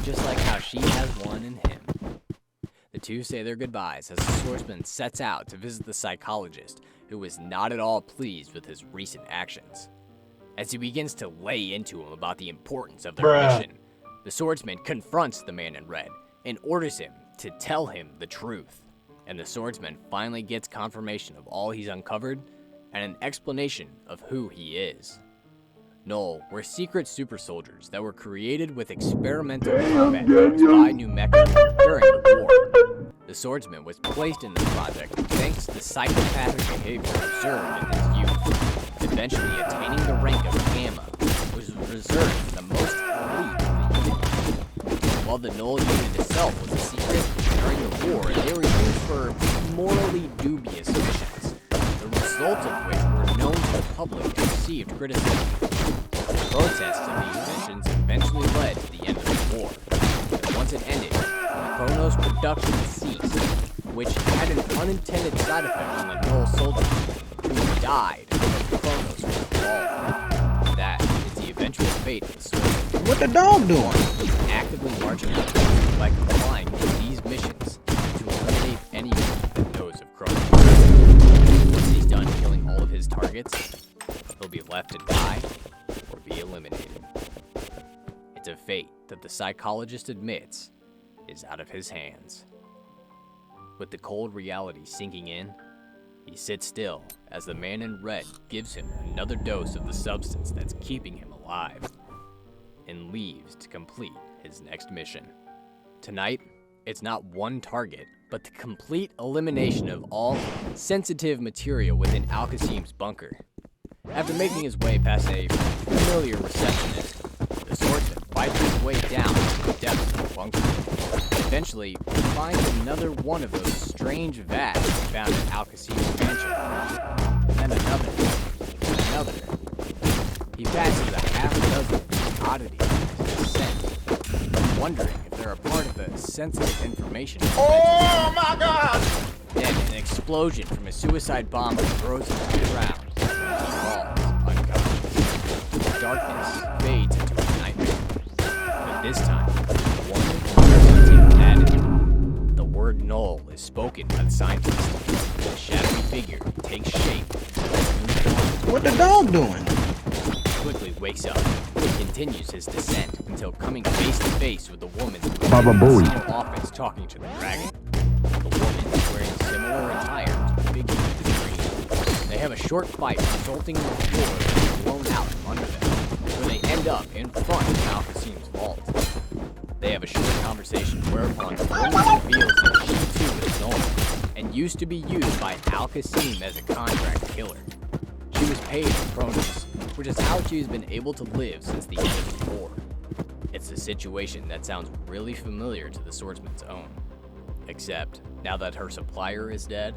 just like how she has one in him. The two say their goodbyes as the swordsman sets out to visit the psychologist, who is not at all pleased with his recent actions. As he begins to lay into him about the importance of their mission, the swordsman confronts the man in red and orders him to tell him the truth. And the swordsman finally gets confirmation of all he's uncovered and an explanation of who he is. Null were secret super soldiers that were created with experimental combat tools by Mecca during the war. The swordsman was placed in this project thanks to the psychopathic behavior observed in his youth, eventually attaining the rank of Gamma, which was reserved for the most elite of the unit. While the Null unit itself was a secret, during the war they were used for morally dubious missions. The results of which were known to the public and received criticism. Protests of these missions eventually led to the end of the war. And once it ended, Chronos production ceased, which had an unintended side effect on the null soldier, who died when Chronos was involved. That is the eventual fate of the soldier. What the dog doing? Actively marching out by complying with these missions to eliminate anyone that knows of Chronos. Once he's done killing all of his targets, he'll be left to die or be eliminated. It's a fate that the psychologist admits is out of his hands. With the cold reality sinking in, he sits still as the man in red gives him another dose of the substance that's keeping him alive, and leaves to complete his next mission. Tonight, it's not one target, but the complete elimination of all sensitive material within Al-Qasim's bunker. After making his way past a familiar receptionist, the swordsman fights his way down to the depths of the bunker. Eventually, he finds another one of those strange vats found at Al-Qasim's mansion. And then another. He passes a half dozen oddities to the scent, wondering if they're a part of the sensitive information. Oh my God! Then an explosion from a suicide bomber throws him to the ground. He falls unconscious. The darkness fades into a nightmare. But this time, one added. The word null is spoken by the scientist. The shadowy figure takes shape. What the dog doing? Quickly wakes up and continues his descent until coming face to face with the woman Baba in the Booey. same office talking to the dragon. The woman is wearing similar attire to the figure in the dream. They have a short fight resulting in the floor being blown out from under them, where they end up in front of Al-Qasim's vault. They have a short conversation whereupon the woman reveals that she too is null and used to be used by Al-Qasim as a contract killer. She was paid in chronos, which is how she's been able to live since the end of the war. It's a situation that sounds really familiar to the swordsman's own. Except, now that her supplier is dead,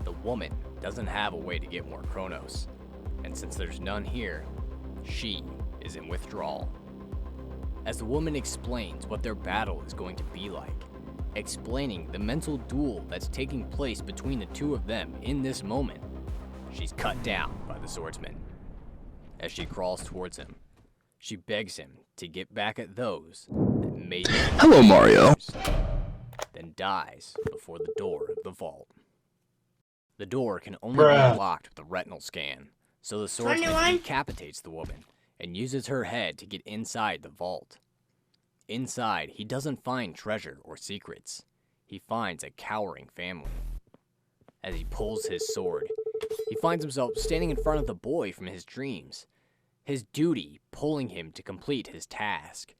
the woman doesn't have a way to get more chronos. And since there's none here, she is in withdrawal. As the woman explains what their battle is going to be like, explaining the mental duel that's taking place between the two of them in this moment, she's cut down by the swordsman. As she crawls towards him, she begs him to get back at those that made her. Hello, Mario. Then dies before the door of the vault. The door can only Bruh. be unlocked with a retinal scan, so the swordsman decapitates the woman and uses her head to get inside the vault. Inside, he doesn't find treasure or secrets. He finds a cowering family. As he pulls his sword, he finds himself standing in front of the boy from his dreams, his duty pulling him to complete his task,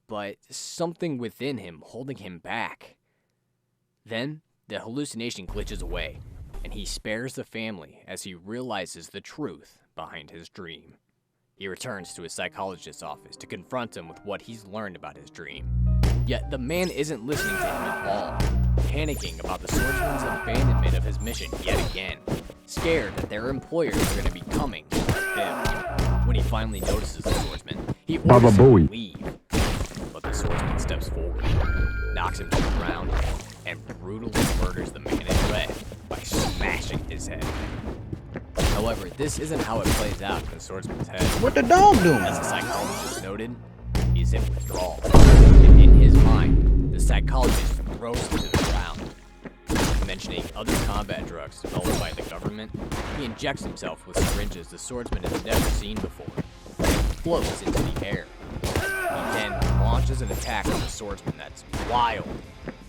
but something within him holding him back. Then, the hallucination glitches away, and he spares the family as he realizes the truth behind his dream. He returns to his psychologist's office to confront him with what he's learned about his dream. Yet the man isn't listening to him at all, panicking about the swordsman's abandonment of his mission yet again, scared that their employers are going to be coming to him. When he finally notices the swordsman, he orders him to leave. But the swordsman steps forward, knocks him to the ground, and brutally murders the man in red by smashing his head. However, this isn't how it plays out in the swordsman's head. What the dog doing? As the psychologist noted, he's in withdrawal. And in his mind, the psychologist throws him to the ground. Mentioning other combat drugs developed by the government, he injects himself with syringes the swordsman has never seen before, and floats into the air. He then launches an attack on the swordsman that's wild,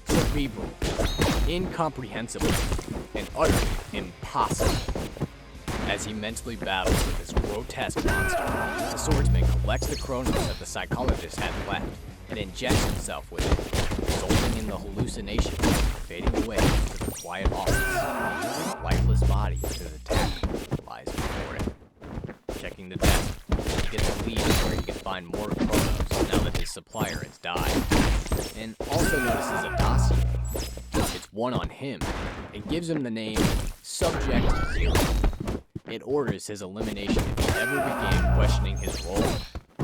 cerebral, incomprehensible, and utterly impossible. As he mentally battles with this grotesque monster, the swordsman collects the chronos that the psychologist had left and injects himself with it, resulting in the hallucination fading away to the quiet office. The lifeless body of his attacker lies before him. Checking the desk, he gets a lead where he can find more chronos now that his supplier has died, and also notices a dossier. It's one on him, and gives him the name Subject 0. It orders his elimination if he ever began questioning his role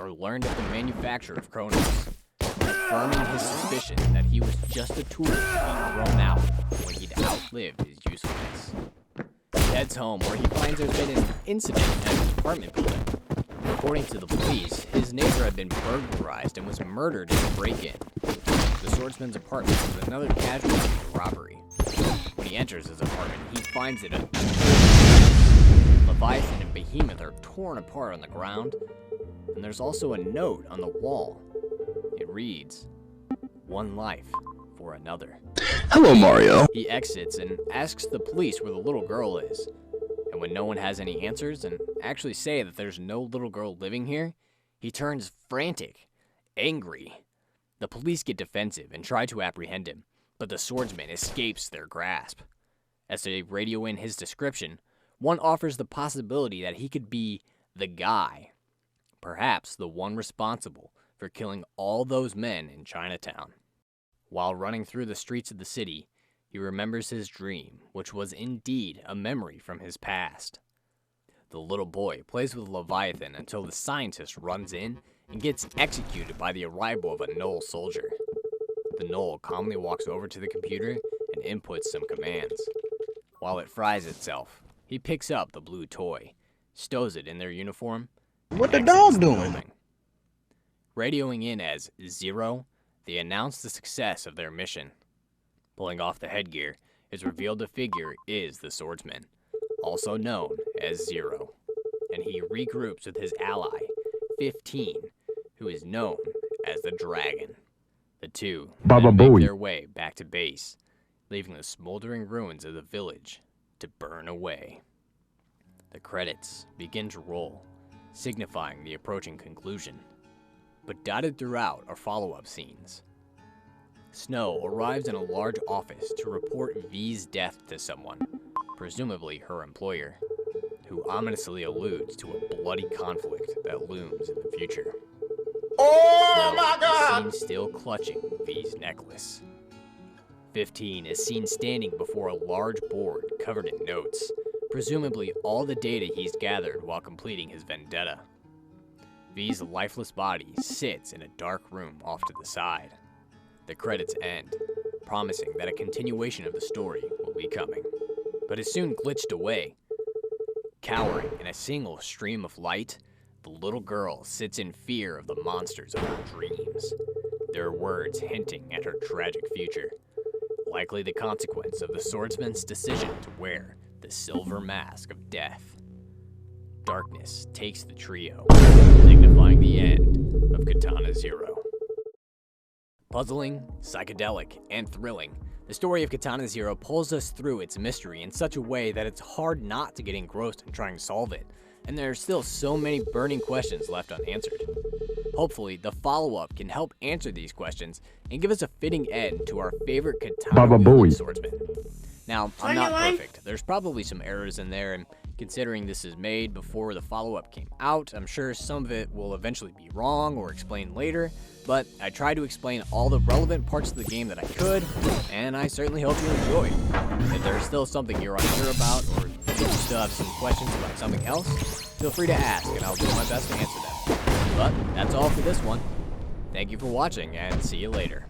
or learned of the manufacture of chronos, confirming his suspicion that he was just a tool being thrown out when he'd outlived his usefulness. He heads home where he finds there's been an incident at his apartment building. According to the police, his neighbor had been burglarized and was murdered in a break-in. The swordsman's apartment was another casualty of the robbery. When he enters his apartment, he finds it a Leviathan and Behemoth are torn apart on the ground, and there's also a note on the wall. It reads, "One life for another." Hello, Mario. He exits and asks the police where the little girl is. And when no one has any answers and actually say that there's no little girl living here, he turns frantic, angry. The police get defensive and try to apprehend him, but the swordsman escapes their grasp. As they radio in his description, one offers the possibility that he could be the guy, perhaps the one responsible for killing all those men in Chinatown. While running through the streets of the city, he remembers his dream, which was indeed a memory from his past. The little boy plays with Leviathan until the scientist runs in and gets executed by the arrival of a null soldier. The null calmly walks over to the computer and inputs some commands. While it fries itself, he picks up the blue toy, stows it in their uniform. What the dog doing? Radioing in as Zero, they announce the success of their mission. Pulling off the headgear, it's revealed the figure is the swordsman, also known as Zero, and he regroups with his ally, 15, who is known as the Dragon. The two then make their way back to base, leaving the smoldering ruins of the village to burn away. The credits begin to roll, signifying the approaching conclusion, but dotted throughout are follow-up scenes. Snow arrives in a large office to report V's death to someone, presumably her employer, who ominously alludes to a bloody conflict that looms in the future. Oh my God! Seen still clutching V's necklace. 15 is seen standing before a large board covered in notes, presumably all the data he's gathered while completing his vendetta. V's lifeless body sits in a dark room off to the side. The credits end, promising that a continuation of the story will be coming, but is soon glitched away. Cowering in a single stream of light, the little girl sits in fear of the monsters of her dreams, their words hinting at her tragic future, likely the consequence of the swordsman's decision to wear the silver mask of death. Darkness takes the trio, signifying the end of Katana Zero. Puzzling, psychedelic, and thrilling, the story of Katana Zero pulls us through its mystery in such a way that it's hard not to get engrossed in trying to solve it, and there are still so many burning questions left unanswered. Hopefully, the follow-up can help answer these questions and give us a fitting end to our favorite katana swordsman. Now, I'm not perfect. There's probably some errors in there, and considering this is made before the follow-up came out, I'm sure some of it will eventually be wrong or explained later, but I tried to explain all the relevant parts of the game that I could, and I certainly hope you enjoyed. If there's still something you're unsure about, or if you still have some questions about something else, feel free to ask, and I'll do my best to answer them. But that's all for this one. Thank you for watching, and see you later.